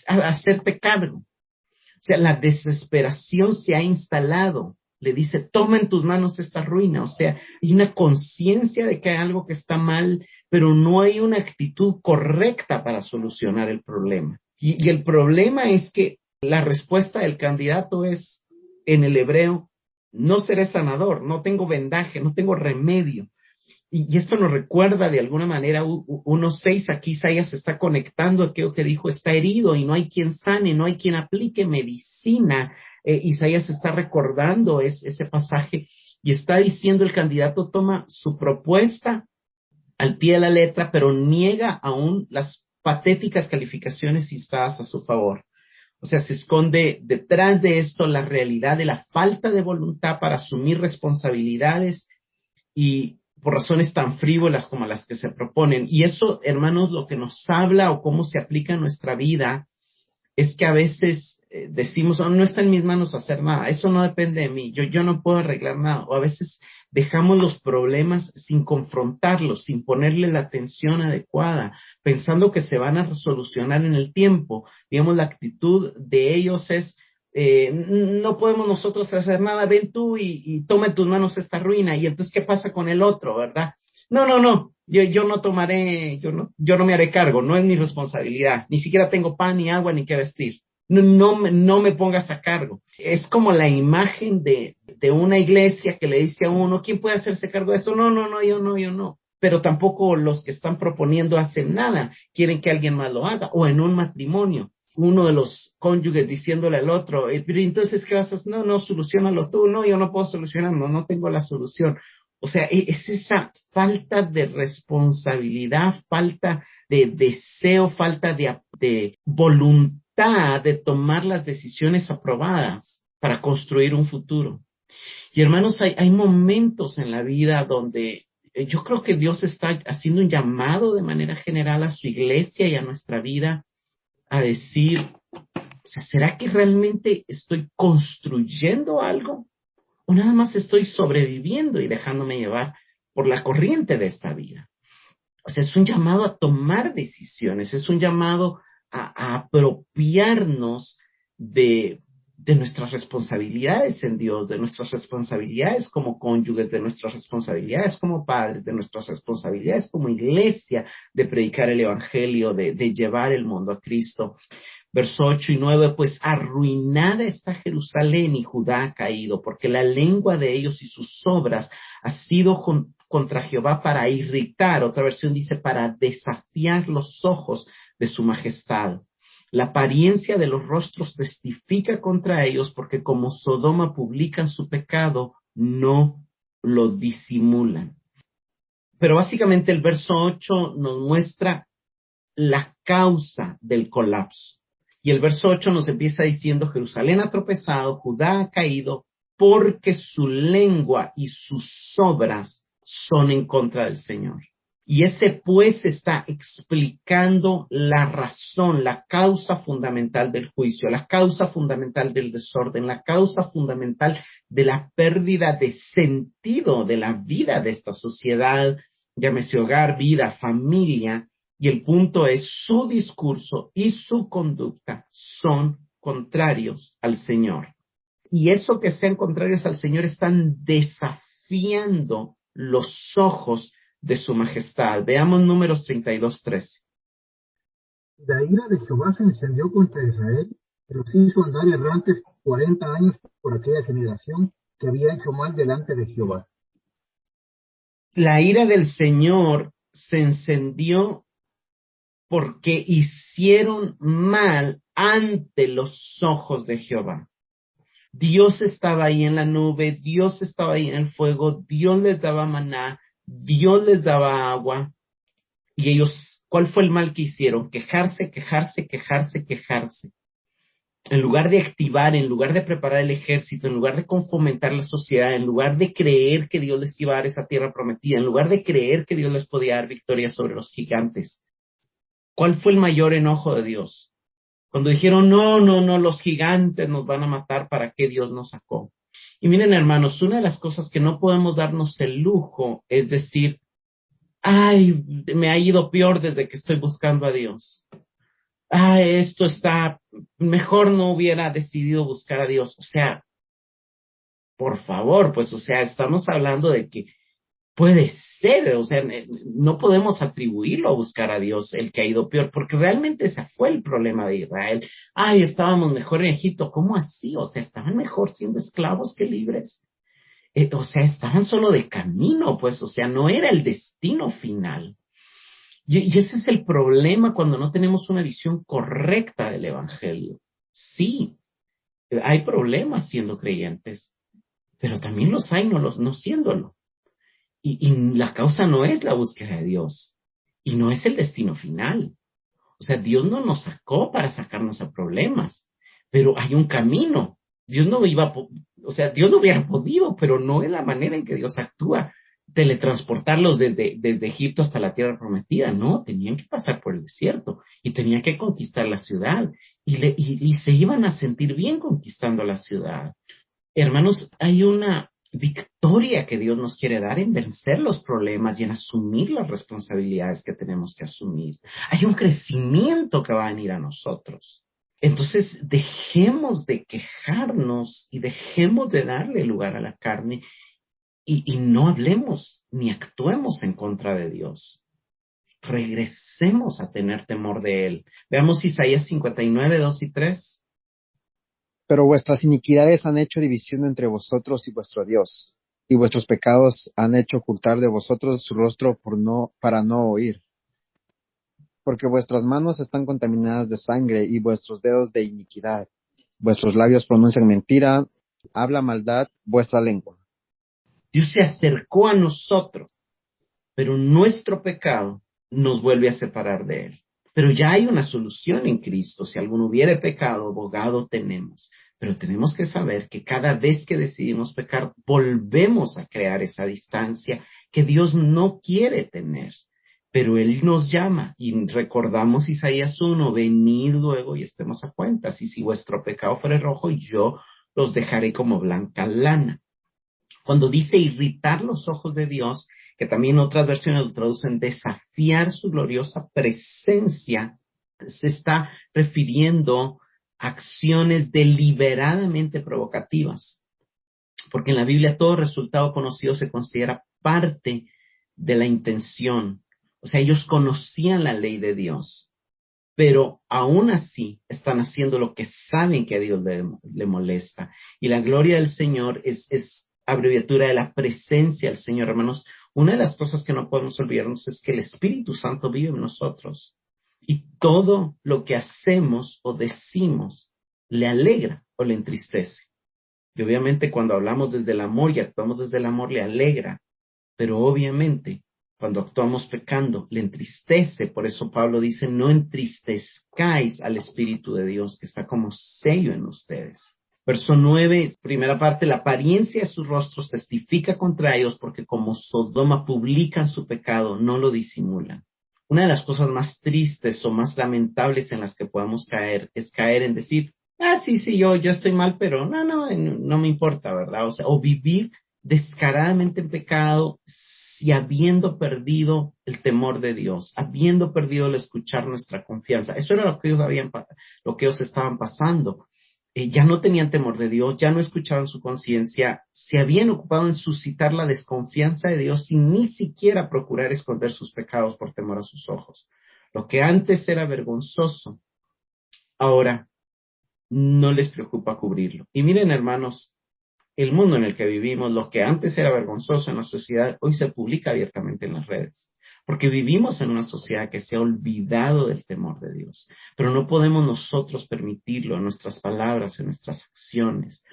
hacerte cargo. O sea, la desesperación se ha instalado. Le dice, toma en tus manos esta ruina. O sea, hay una conciencia de que hay algo que está mal, pero no hay una actitud correcta para solucionar el problema. Y el problema es que la respuesta del candidato es, en el hebreo, no seré sanador, no tengo vendaje, no tengo remedio. Y esto nos recuerda de alguna manera 1:6, aquí Isaías se está conectando a aquello que dijo, está herido y no hay quien sane, no hay quien aplique medicina. Isaías está recordando ese pasaje y está diciendo el candidato toma su propuesta al pie de la letra, pero niega aún las patéticas calificaciones instadas a su favor. O sea, se esconde detrás de esto la realidad de la falta de voluntad para asumir responsabilidades y por razones tan frívolas como las que se proponen. Y eso, hermanos, lo que nos habla o cómo se aplica en nuestra vida es que a veces decimos, oh, no está en mis manos hacer nada, eso no depende de mí, yo no puedo arreglar nada. O a veces dejamos los problemas sin confrontarlos, sin ponerle la atención adecuada, pensando que se van a solucionar en el tiempo. Digamos, la actitud de ellos es, no podemos nosotros hacer nada, ven tú y toma en tus manos esta ruina. Y entonces, ¿qué pasa con el otro, verdad? No, yo no tomaré, yo no me haré cargo, no es mi responsabilidad, ni siquiera tengo pan, ni agua, ni qué vestir. No me pongas a cargo. Es como la imagen de una iglesia que le dice a uno, ¿quién puede hacerse cargo de esto? No, yo no. Pero tampoco los que están proponiendo hacen nada, quieren que alguien más lo haga. O en un matrimonio, uno de los cónyuges diciéndole al otro, pero entonces, ¿qué vas a hacer? No, solucionalo tú. No, yo no puedo solucionarlo, no tengo la solución. O sea, es esa falta de responsabilidad, falta de deseo, falta de voluntad de tomar las decisiones aprobadas para construir un futuro. Y hermanos, hay momentos en la vida donde yo creo que Dios está haciendo un llamado de manera general a su iglesia y a nuestra vida a decir, o sea, ¿será que realmente estoy construyendo algo? ¿O nada más estoy sobreviviendo y dejándome llevar por la corriente de esta vida? O sea, es un llamado a tomar decisiones, es un llamado a apropiarnos de nuestras responsabilidades en Dios, de nuestras responsabilidades como cónyuges, de nuestras responsabilidades como padres, de nuestras responsabilidades como iglesia, de predicar el evangelio, de llevar el mundo a Cristo. Verso 8 y 9, pues arruinada está Jerusalén y Judá ha caído, porque la lengua de ellos y sus obras ha sido contra Jehová para irritar, otra versión dice, para desafiar los ojos de su majestad. La apariencia de los rostros testifica contra ellos, porque como Sodoma publican su pecado, no lo disimulan. Pero básicamente el verso 8 nos muestra la causa del colapso. Y el verso 8 nos empieza diciendo, Jerusalén ha tropezado, Judá ha caído, porque su lengua y sus obras son en contra del Señor. Y ese pues está explicando la razón, la causa fundamental del juicio, la causa fundamental del desorden, la causa fundamental de la pérdida de sentido de la vida de esta sociedad, llámese hogar, vida, familia. Y el punto es, su discurso y su conducta son contrarios al Señor. Y eso que sean contrarios al Señor están desafiando los ojos de su majestad. Veamos Números 32:13. La ira de Jehová se encendió contra Israel, y los hizo andar errantes 40 años por aquella generación que había hecho mal delante de Jehová. La ira del Señor se encendió porque hicieron mal ante los ojos de Jehová. Dios estaba ahí en la nube, Dios estaba ahí en el fuego, Dios les daba maná, Dios les daba agua. Y ellos, ¿cuál fue el mal que hicieron? Quejarse. En lugar de activar, en lugar de preparar el ejército, en lugar de fomentar la sociedad, en lugar de creer que Dios les iba a dar esa tierra prometida, en lugar de creer que Dios les podía dar victoria sobre los gigantes. ¿Cuál fue el mayor enojo de Dios? Cuando dijeron, no, los gigantes nos van a matar, ¿para qué Dios nos sacó? Y miren, hermanos, una de las cosas que no podemos darnos el lujo es decir, ay, me ha ido peor desde que estoy buscando a Dios. Esto está, mejor no hubiera decidido buscar a Dios. O sea, por favor, pues, o sea, estamos hablando de que Puede ser, o sea, no podemos atribuirlo a buscar a Dios el que ha ido peor, porque realmente ese fue el problema de Israel. Ay, estábamos mejor en Egipto, ¿cómo así? O sea, estaban mejor siendo esclavos que libres. O sea, estaban solo de camino, pues, o sea, no era el destino final. Y ese es el problema cuando no tenemos una visión correcta del Evangelio. Sí, hay problemas siendo creyentes, pero también los hay no siéndolo. Y la causa no es la búsqueda de Dios y no es el destino final. O sea, Dios no nos sacó para sacarnos a problemas, pero hay un camino. Dios no iba, o sea, Dios no hubiera podido, pero no es la manera en que Dios actúa. Teletransportarlos desde Egipto hasta la tierra prometida, no, tenían que pasar por el desierto y tenían que conquistar la ciudad y se iban a sentir bien conquistando la ciudad. Hermanos, hay una victoria que Dios nos quiere dar en vencer los problemas y en asumir las responsabilidades que tenemos que asumir. Hay un crecimiento que va a venir a nosotros. Entonces, dejemos de quejarnos y dejemos de darle lugar a la carne y no hablemos ni actuemos en contra de Dios. Regresemos a tener temor de Él. Veamos Isaías 59, 2 y 3. Pero vuestras iniquidades han hecho división entre vosotros y vuestro Dios, y vuestros pecados han hecho ocultar de vosotros su rostro para no oír. Porque vuestras manos están contaminadas de sangre y vuestros dedos de iniquidad. Vuestros labios pronuncian mentira, habla maldad vuestra lengua. Dios se acercó a nosotros, pero nuestro pecado nos vuelve a separar de Él. Pero ya hay una solución en Cristo. Si alguno hubiere pecado, abogado tenemos. Pero tenemos que saber que cada vez que decidimos pecar, volvemos a crear esa distancia que Dios no quiere tener. Pero Él nos llama y recordamos Isaías 1, venid luego y estemos a cuentas. Y si vuestro pecado fuere rojo, yo los dejaré como blanca lana. Cuando dice irritar los ojos de Dios, que también otras versiones lo traducen desafiar su gloriosa presencia, se está refiriendo a acciones deliberadamente provocativas, porque en la Biblia todo resultado conocido se considera parte de la intención. O sea, ellos conocían la ley de Dios, pero aún así están haciendo lo que saben que a Dios le molesta. Y la gloria del Señor es abreviatura de la presencia del Señor, hermanos. Una de las cosas que no podemos olvidarnos es que el Espíritu Santo vive en nosotros. Y todo lo que hacemos o decimos le alegra o le entristece. Y obviamente cuando hablamos desde el amor y actuamos desde el amor le alegra, pero obviamente cuando actuamos pecando le entristece. Por eso Pablo dice, no entristezcáis al Espíritu de Dios que está como sello en ustedes. Verso 9, primera parte, la apariencia de sus rostros testifica contra ellos porque como Sodoma publican su pecado, no lo disimulan. Una de las cosas más tristes o más lamentables en las que podemos caer es caer en decir, sí, yo estoy mal, pero no me importa, ¿verdad? O sea, o vivir descaradamente en pecado y habiendo perdido el temor de Dios, habiendo perdido el escuchar nuestra confianza. Eso era lo que ellos estaban pasando. Ya no tenían temor de Dios, ya no escuchaban su conciencia, se habían ocupado en suscitar la desconfianza de Dios sin ni siquiera procurar esconder sus pecados por temor a sus ojos. Lo que antes era vergonzoso, ahora no les preocupa cubrirlo. Y miren, hermanos, el mundo en el que vivimos, lo que antes era vergonzoso en la sociedad, hoy se publica abiertamente en las redes. Porque vivimos en una sociedad que se ha olvidado del temor de Dios. Pero no podemos nosotros permitirlo en nuestras palabras, en nuestras acciones.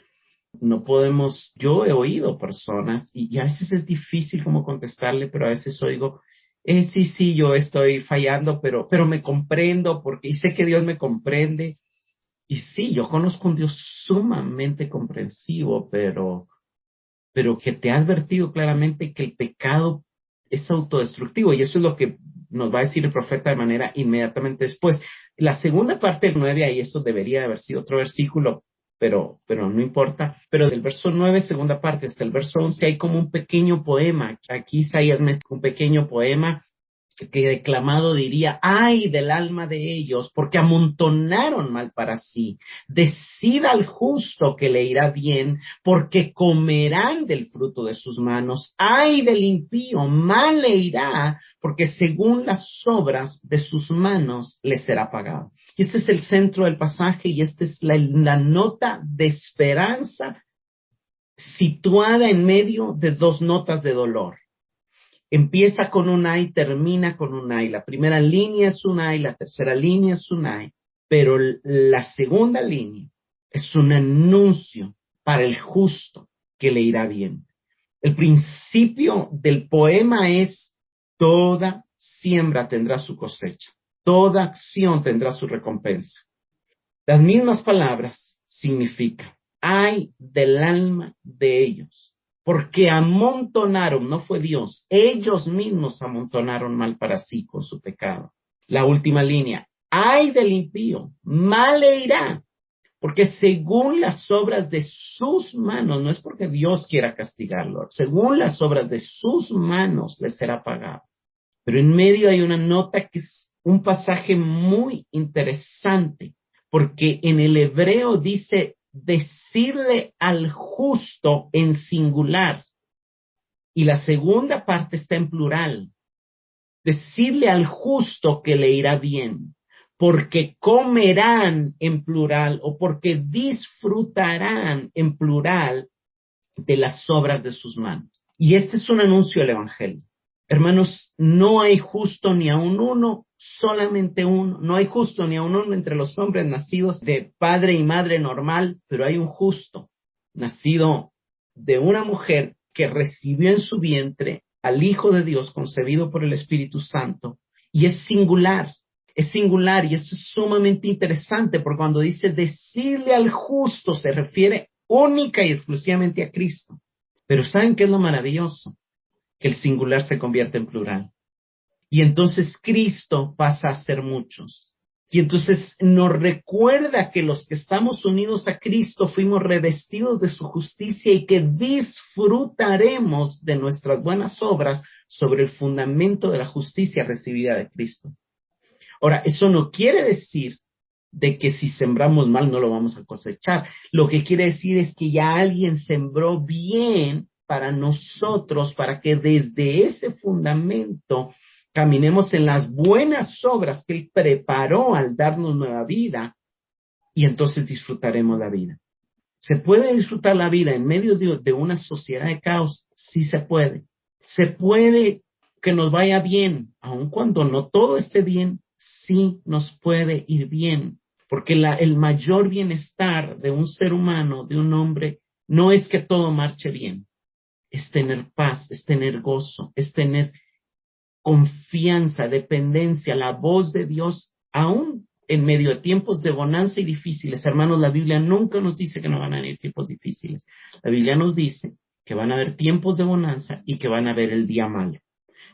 No podemos, yo he oído personas, y a veces es difícil como contestarle, pero a veces oigo, sí, yo estoy fallando, pero me comprendo, porque y sé que Dios me comprende. Y sí, yo conozco un Dios sumamente comprensivo, pero que te ha advertido claramente que el pecado es autodestructivo, y eso es lo que nos va a decir el profeta de manera inmediatamente después. La segunda parte del 9, ahí eso debería haber sido otro versículo, pero no importa. Pero del verso 9, segunda parte, hasta el verso 11, hay como un pequeño poema. Aquí Isaías mete un pequeño poema que declamado diría, ay del alma de ellos, porque amontonaron mal para sí. Decid al justo que le irá bien, porque comerán del fruto de sus manos. Ay del impío, mal le irá, porque según las obras de sus manos le será pagado. Y este es el centro del pasaje y esta es la nota de esperanza situada en medio de dos notas de dolor. Empieza con un ay, termina con un ay. La primera línea es un ay, la tercera línea es un ay, pero la segunda línea es un anuncio para el justo que le irá bien. El principio del poema es: toda siembra tendrá su cosecha, toda acción tendrá su recompensa. Las mismas palabras significan: ay del alma de ellos, porque amontonaron, no fue Dios, ellos mismos amontonaron mal para sí con su pecado. La última línea: ay del impío, mal le irá, porque según las obras de sus manos, no es porque Dios quiera castigarlo, según las obras de sus manos le será pagado. Pero en medio hay una nota que es un pasaje muy interesante, porque en el hebreo dice decirle al justo en singular, y la segunda parte está en plural. Decirle al justo que le irá bien, porque comerán en plural o porque disfrutarán en plural de las obras de sus manos. Y este es un anuncio del Evangelio. Hermanos, no hay justo ni aun uno, solamente uno. No hay justo ni aun uno entre los hombres nacidos de padre y madre normal, pero hay un justo nacido de una mujer que recibió en su vientre al Hijo de Dios concebido por el Espíritu Santo, y es singular y esto es sumamente interesante, porque cuando dice decirle al justo se refiere única y exclusivamente a Cristo. Pero ¿saben qué es lo maravilloso? Que el singular se convierte en plural. Y entonces Cristo pasa a ser muchos. Y entonces nos recuerda que los que estamos unidos a Cristo fuimos revestidos de su justicia y que disfrutaremos de nuestras buenas obras sobre el fundamento de la justicia recibida de Cristo. Ahora, eso no quiere decir de que si sembramos mal no lo vamos a cosechar. Lo que quiere decir es que ya alguien sembró bien para nosotros, para que desde ese fundamento caminemos en las buenas obras que Él preparó al darnos nueva vida, y entonces disfrutaremos la vida. ¿Se puede disfrutar la vida en medio de una sociedad de caos? Sí se puede. Se puede que nos vaya bien, aun cuando no todo esté bien, sí nos puede ir bien, porque el mayor bienestar de un ser humano, de un hombre, no es que todo marche bien, es tener paz, es tener gozo, es tener confianza, dependencia, la voz de Dios, aún en medio de tiempos de bonanza y difíciles. Hermanos, la Biblia nunca nos dice que no van a venir tiempos difíciles. La Biblia nos dice que van a haber tiempos de bonanza y que van a haber el día malo.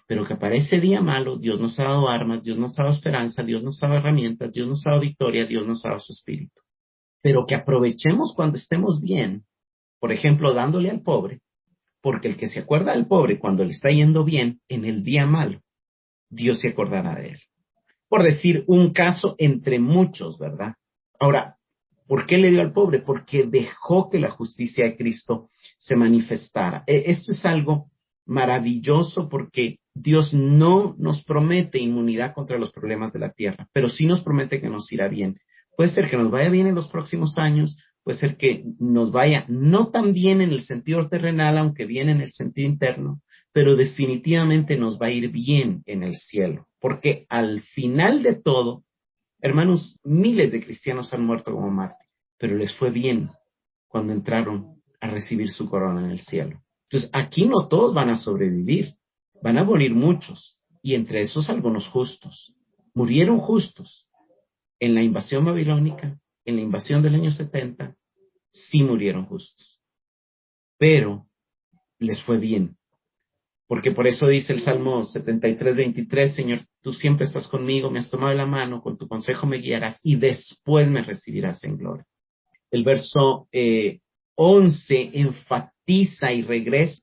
Pero que para ese día malo, Dios nos ha dado armas, Dios nos ha dado esperanza, Dios nos ha dado herramientas, Dios nos ha dado victoria, Dios nos ha dado su espíritu. Pero que aprovechemos cuando estemos bien, por ejemplo, dándole al pobre, porque el que se acuerda del pobre cuando le está yendo bien, en el día malo, Dios se acordará de él. Por decir un caso entre muchos, ¿verdad? Ahora, ¿por qué le dio al pobre? Porque dejó que la justicia de Cristo se manifestara. Esto es algo maravilloso, porque Dios no nos promete inmunidad contra los problemas de la tierra, pero sí nos promete que nos irá bien. Puede ser que nos vaya bien en los próximos años, puede ser que nos vaya no tan bien en el sentido terrenal, aunque bien en el sentido interno, pero definitivamente nos va a ir bien en el cielo, porque al final de todo, hermanos, miles de cristianos han muerto como mártires, pero les fue bien cuando entraron a recibir su corona en el cielo. Entonces, aquí no todos van a sobrevivir, van a morir muchos, y entre esos algunos justos. Murieron justos en la invasión babilónica, en la invasión del año 70, sí murieron justos, pero les fue bien. Porque por eso dice el Salmo 73:23, Señor, tú siempre estás conmigo, me has tomado de la mano, con tu consejo me guiarás y después me recibirás en gloria. El verso 11 enfatiza y regresa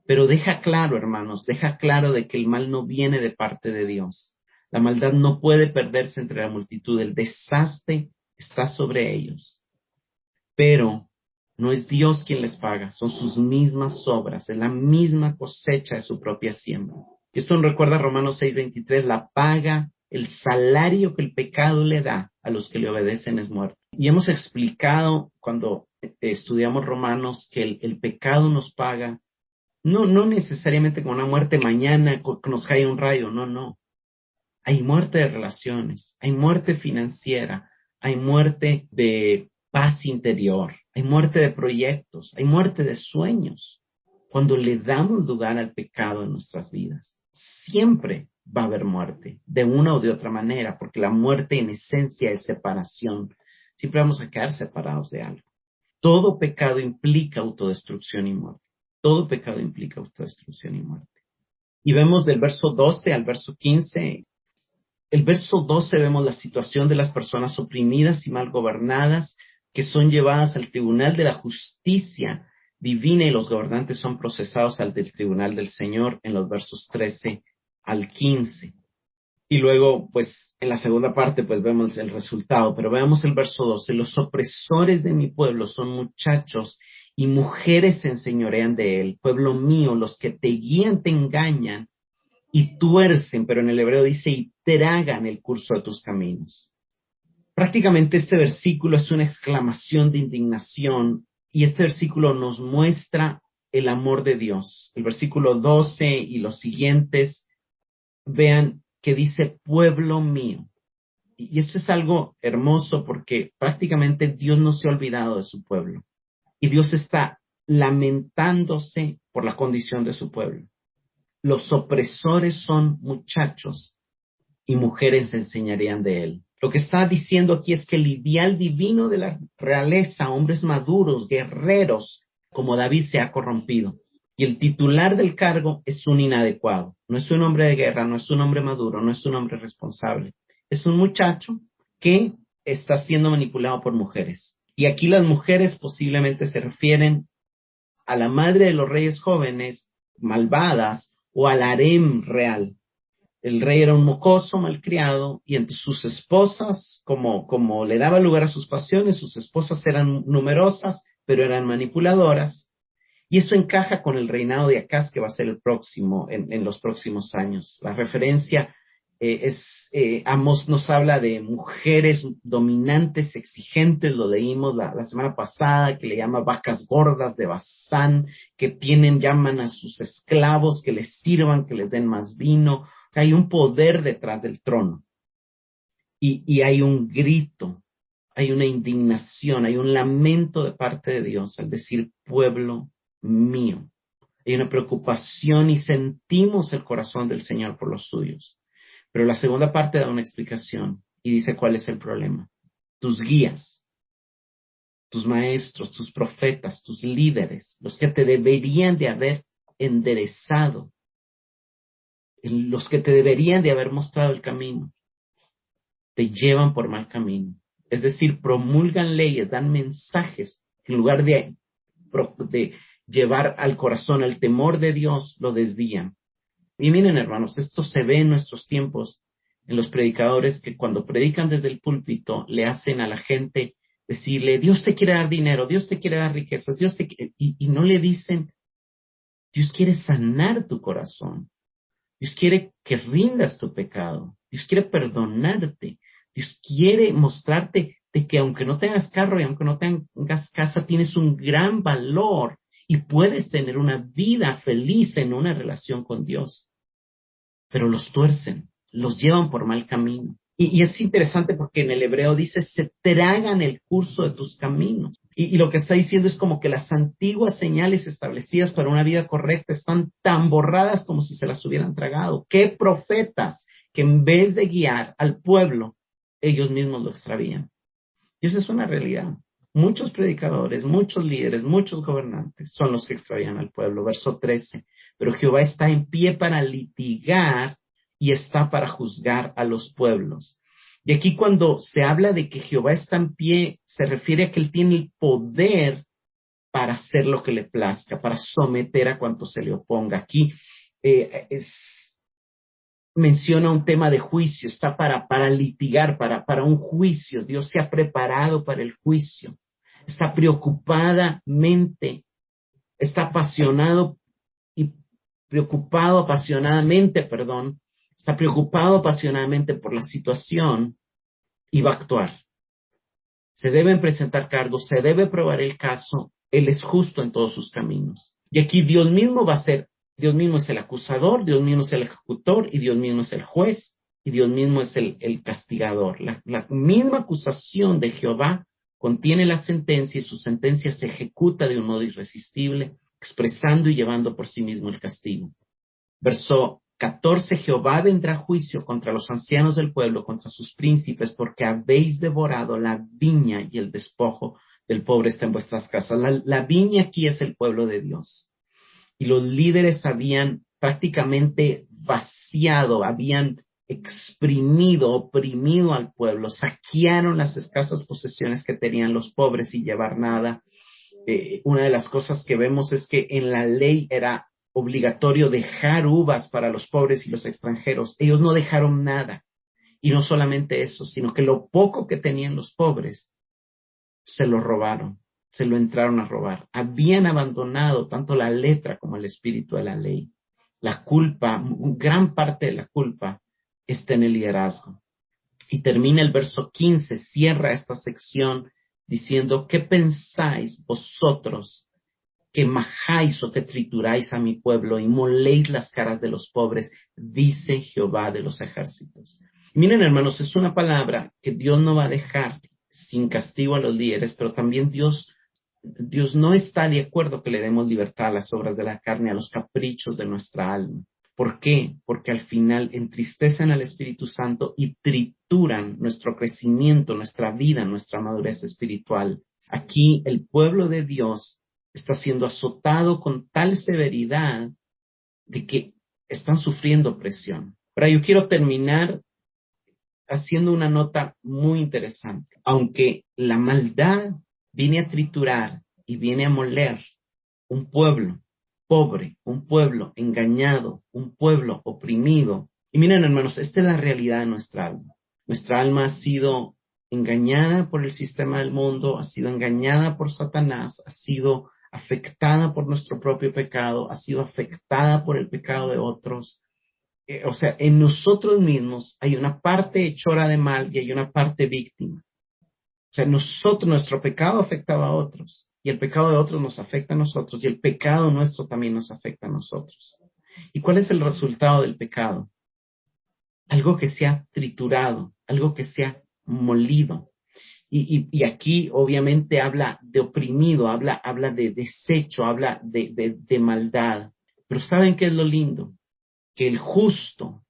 Pero deja claro, hermanos, deja claro de que el mal no viene de parte de Dios. La maldad no puede perderse entre la multitud. El desastre está sobre ellos. Pero no es Dios quien les paga, son sus mismas obras, es la misma cosecha de su propia siembra. Y esto nos recuerda a Romanos 6:23, la paga, el salario que el pecado le da a los que le obedecen es muerte. Y hemos explicado cuando estudiamos Romanos que el pecado nos paga, no necesariamente con una muerte mañana, que nos cae un rayo, no. Hay muerte de relaciones, hay muerte financiera, hay muerte de paz interior, hay muerte de proyectos, hay muerte de sueños. Cuando le damos lugar al pecado en nuestras vidas, siempre va a haber muerte, de una o de otra manera, porque la muerte en esencia es separación. Siempre vamos a quedar separados de algo. Todo pecado implica autodestrucción y muerte. Todo pecado implica autodestrucción y muerte. Y vemos del verso 12 al verso 15. El verso 12 vemos la situación de las personas oprimidas y mal gobernadas que son llevadas al tribunal de la justicia divina y los gobernantes son procesados al del tribunal del Señor en los versos 13 al 15. Y luego, pues, en la segunda parte, pues vemos el resultado, pero veamos el verso 12. Los opresores de mi pueblo son muchachos y mujeres se enseñorean de él. Pueblo mío, los que te guían te engañan y tuercen, pero en el hebreo dice, y tragan el curso de tus caminos. Prácticamente este versículo es una exclamación de indignación y este versículo nos muestra el amor de Dios. El versículo 12 y los siguientes, vean que dice, pueblo mío. Y esto es algo hermoso porque prácticamente Dios no se ha olvidado de su pueblo y Dios está lamentándose por la condición de su pueblo. Los opresores son muchachos y mujeres enseñarían de él. Lo que está diciendo aquí es que el ideal divino de la realeza, hombres maduros, guerreros, como David, se ha corrompido. Y el titular del cargo es un inadecuado. No es un hombre de guerra, no es un hombre maduro, no es un hombre responsable. Es un muchacho que está siendo manipulado por mujeres. Y aquí las mujeres posiblemente se refieren a la madre de los reyes jóvenes, malvadas, o al harem real. El rey era un mocoso malcriado y entre sus esposas, como le daba lugar a sus pasiones, sus esposas eran numerosas, pero eran manipuladoras. Y eso encaja con el reinado de Acaz, que va a ser el próximo, en los próximos años. La referencia Amós nos habla de mujeres dominantes, exigentes, lo leímos la semana pasada, que le llama vacas gordas de Basán, que llaman a sus esclavos que les sirvan, que les den más vino. O sea, hay un poder detrás del trono. Y hay un grito, hay una indignación, hay un lamento de parte de Dios al decir pueblo mío. Hay una preocupación y sentimos el corazón del Señor por los suyos. Pero la segunda parte da una explicación y dice cuál es el problema. Tus guías, tus maestros, tus profetas, tus líderes, los que te deberían de haber enderezado, los que te deberían de haber mostrado el camino, te llevan por mal camino. Es decir, promulgan leyes, dan mensajes, en lugar de llevar al corazón el temor de Dios, lo desvían. Y miren, hermanos, esto se ve en nuestros tiempos, en los predicadores que cuando predican desde el púlpito le hacen a la gente decirle, Dios te quiere dar dinero, Dios te quiere dar riquezas, y no le dicen, Dios quiere sanar tu corazón, Dios quiere que rindas tu pecado, Dios quiere perdonarte, Dios quiere mostrarte de que aunque no tengas carro y aunque no tengas casa, tienes un gran valor y puedes tener una vida feliz en una relación con Dios. Pero los tuercen, los llevan por mal camino. Y es interesante porque en el hebreo dice, se tragan el curso de tus caminos. Y lo que está diciendo es como que las antiguas señales establecidas para una vida correcta están tan borradas como si se las hubieran tragado. ¿Qué profetas que en vez de guiar al pueblo, ellos mismos lo extravían? Y esa es una realidad. Muchos predicadores, muchos líderes, muchos gobernantes son los que extravían al pueblo. Verso 13. Pero Jehová está en pie para litigar y está para juzgar a los pueblos. Y aquí cuando se habla de que Jehová está en pie, se refiere a que él tiene el poder para hacer lo que le plazca, para someter a cuanto se le oponga. Aquí menciona un tema de juicio, está para litigar, para un juicio. Dios se ha preparado para el juicio. Está está está preocupado apasionadamente por la situación y va a actuar. Se deben presentar cargos, se debe probar el caso, Él es justo en todos sus caminos. Y aquí Dios mismo Dios mismo es el acusador, Dios mismo es el ejecutor, y Dios mismo es el juez, y Dios mismo es el castigador. La misma acusación de Jehová contiene la sentencia, y su sentencia se ejecuta de un modo irresistible, expresando y llevando por sí mismo el castigo. Verso 14, Jehová vendrá a juicio contra los ancianos del pueblo, contra sus príncipes, porque habéis devorado la viña y el despojo del pobre está en vuestras casas. La viña aquí es el pueblo de Dios. Y los líderes habían prácticamente vaciado, habían exprimido, oprimido al pueblo, saquearon las escasas posesiones que tenían los pobres sin llevar nada. Una de las cosas que vemos es que en la ley era obligatorio dejar uvas para los pobres y los extranjeros. Ellos no dejaron nada. Y no solamente eso, sino que lo poco que tenían los pobres, se lo robaron, se lo entraron a robar. Habían abandonado tanto la letra como el espíritu de la ley. La culpa, gran parte de la culpa, está en el liderazgo. Y termina el verso 15, cierra esta sección diciendo, ¿qué pensáis vosotros que majáis o que trituráis a mi pueblo y moléis las caras de los pobres? Dice Jehová de los ejércitos. Y miren, hermanos, es una palabra que Dios no va a dejar sin castigo a los líderes, pero también Dios no está de acuerdo que le demos libertad a las obras de la carne, a los caprichos de nuestra alma. ¿Por qué? Porque al final entristecen al Espíritu Santo y trituran nuestro crecimiento, nuestra vida, nuestra madurez espiritual. Aquí el pueblo de Dios está siendo azotado con tal severidad de que están sufriendo presión. Ahora yo quiero terminar haciendo una nota muy interesante. Aunque la maldad viene a triturar y viene a moler un pueblo pobre, un pueblo engañado, un pueblo oprimido. Y miren, hermanos, esta es la realidad de nuestra alma. Nuestra alma ha sido engañada por el sistema del mundo, ha sido engañada por Satanás, ha sido afectada por nuestro propio pecado, ha sido afectada por el pecado de otros. O sea, en nosotros mismos hay una parte hechora de mal y hay una parte víctima. O sea, nuestro pecado afectaba a otros, y el pecado de otros nos afecta a nosotros, y el pecado nuestro también nos afecta a nosotros. ¿Y cuál es el resultado del pecado? Algo que se ha triturado, algo que se ha molido. Y aquí obviamente habla de oprimido, habla de desecho, habla de maldad. Pero ¿saben qué es lo lindo? Que el justo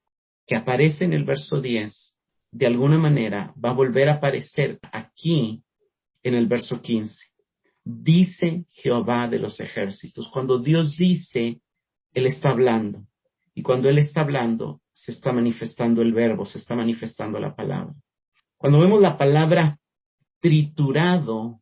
que aparece en el verso 10, de alguna manera va a volver a aparecer aquí en el verso 15. Dice Jehová de los ejércitos. Cuando Dios dice, Él está hablando. Y cuando Él está hablando, se está manifestando el verbo, se está manifestando la palabra. Cuando vemos la palabra triturado,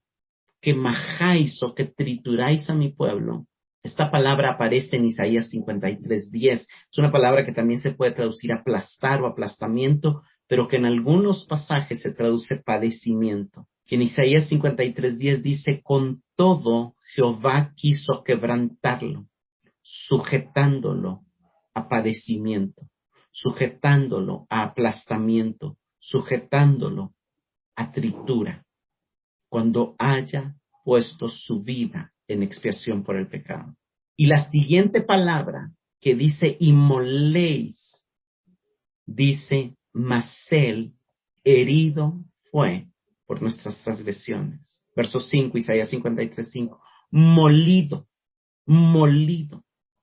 que majáis o que trituráis a mi pueblo, esta palabra aparece en Isaías 53:10. Es una palabra que también se puede traducir aplastar o aplastamiento, pero que en algunos pasajes se traduce padecimiento. Y en Isaías 53:10 dice, con todo Jehová quiso quebrantarlo, sujetándolo a padecimiento, sujetándolo a aplastamiento, sujetándolo a tritura, cuando haya puesto su vida en expiación por el pecado. Y la siguiente palabra que dice inmoléis, dice Masel, herido fue por nuestras transgresiones. Verso 5, Isaías 53:5, molido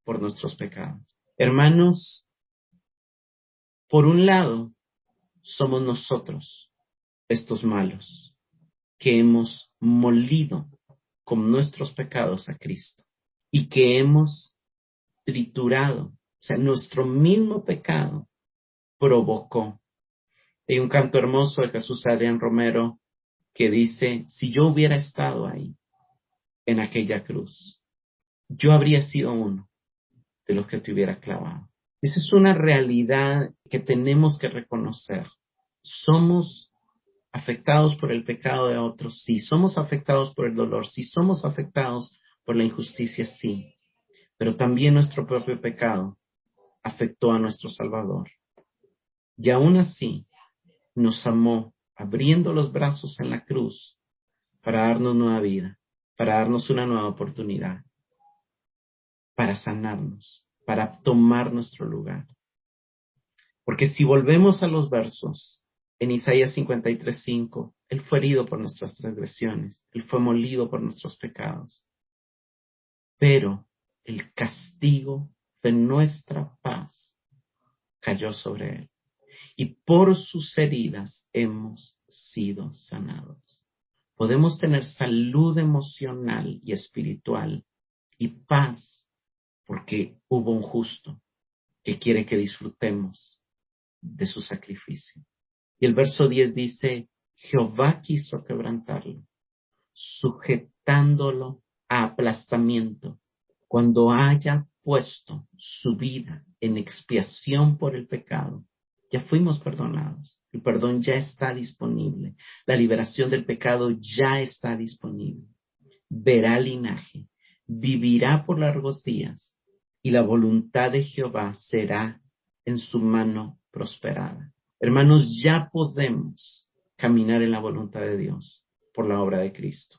por nuestros pecados. Hermanos, por un lado, somos nosotros, estos malos, que hemos molido con nuestros pecados a Cristo y que hemos triturado, o sea, nuestro mismo pecado provocó. Hay un canto hermoso de Jesús Adrián Romero que dice, si yo hubiera estado ahí, en aquella cruz. Yo habría sido uno de los que te hubiera clavado. Esa es una realidad que tenemos que reconocer. Somos afectados por el pecado de otros, sí. Somos afectados por el dolor, sí. Somos afectados por la injusticia, sí. Pero también nuestro propio pecado afectó a nuestro Salvador. Y aún así nos amó, abriendo los brazos en la cruz para darnos nueva vida, para darnos una nueva oportunidad, para sanarnos, para tomar nuestro lugar. Porque si volvemos a los versos, en Isaías 53:5, Él fue herido por nuestras transgresiones, Él fue molido por nuestros pecados. Pero el castigo de nuestra paz cayó sobre Él. Y por sus heridas hemos sido sanados. Podemos tener salud emocional y espiritual y paz porque hubo un justo que quiere que disfrutemos de su sacrificio. Y el verso 10 dice, Jehová quiso quebrantarlo, sujetándolo a aplastamiento, cuando haya puesto su vida en expiación por el pecado. Ya fuimos perdonados, el perdón ya está disponible, la liberación del pecado ya está disponible. Verá linaje, vivirá por largos días, y la voluntad de Jehová será en su mano prosperada. Hermanos, ya podemos caminar en la voluntad de Dios por la obra de Cristo.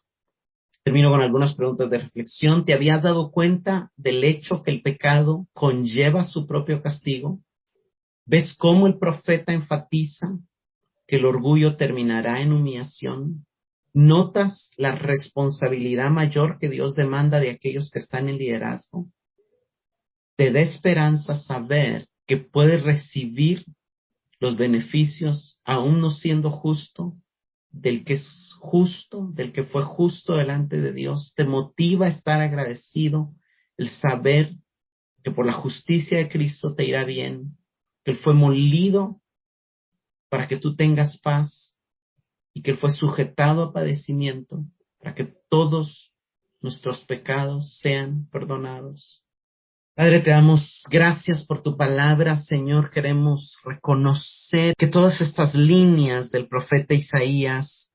Termino con algunas preguntas de reflexión. ¿Te habías dado cuenta del hecho que el pecado conlleva su propio castigo? ¿Ves cómo el profeta enfatiza que el orgullo terminará en humillación? ¿Notas la responsabilidad mayor que Dios demanda de aquellos que están en liderazgo? Te da esperanza saber que puedes recibir los beneficios aún no siendo justo, del que es justo, del que fue justo delante de Dios. Te motiva a estar agradecido el saber que por la justicia de Cristo te irá bien, que Él fue molido para que tú tengas paz y que Él fue sujetado a padecimiento para que todos nuestros pecados sean perdonados. Padre, te damos gracias por tu palabra, Señor. Queremos reconocer que todas estas líneas del profeta Isaías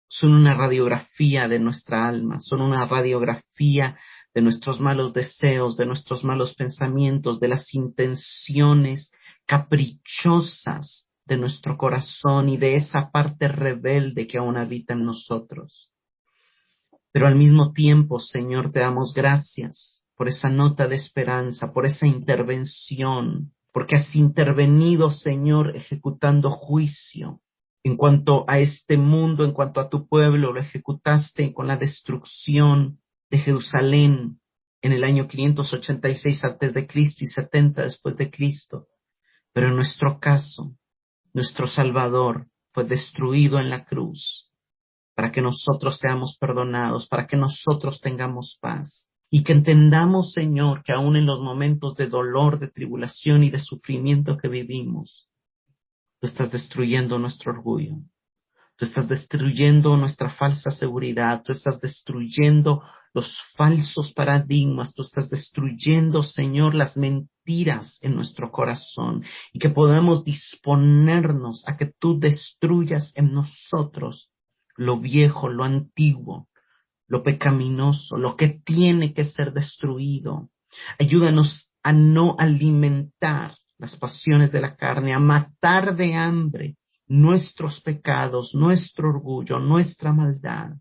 son una radiografía de nuestra alma, son una radiografía de nuestros malos deseos, de nuestros malos pensamientos, de las intenciones caprichosas de nuestro corazón y de esa parte rebelde que aún habita en nosotros. Pero al mismo tiempo, Señor, te damos gracias por esa nota de esperanza, por esa intervención, porque has intervenido, Señor, ejecutando juicio en cuanto a este mundo, en cuanto a tu pueblo. Lo ejecutaste con la destrucción de Jerusalén en el año 586 antes de Cristo y 70 después de Cristo. Pero en nuestro caso, nuestro Salvador fue destruido en la cruz para que nosotros seamos perdonados, para que nosotros tengamos paz. Y que entendamos, Señor, que aún en los momentos de dolor, de tribulación y de sufrimiento que vivimos, tú estás destruyendo nuestro orgullo, tú estás destruyendo nuestra falsa seguridad, tú estás destruyendo los falsos paradigmas, tú estás destruyendo, Señor, las mentiras en nuestro corazón y que podamos disponernos a que tú destruyas en nosotros lo viejo, lo antiguo, lo pecaminoso, lo que tiene que ser destruido. Ayúdanos a no alimentar las pasiones de la carne, a matar de hambre nuestros pecados, nuestro orgullo, nuestra maldad,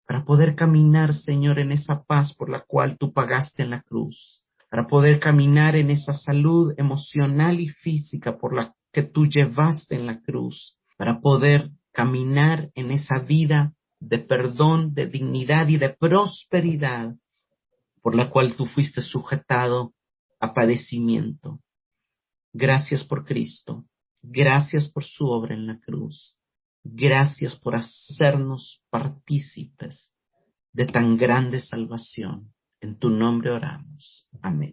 para poder caminar, Señor, en esa paz por la cual tú pagaste en la cruz, para poder caminar en esa salud emocional y física por la que tú llevaste en la cruz, para poder caminar en esa vida de perdón, de dignidad y de prosperidad por la cual tú fuiste sujetado a padecimiento. Gracias por Cristo. Gracias por su obra en la cruz. Gracias por hacernos partícipes de tan grande salvación. En tu nombre oramos. Amén.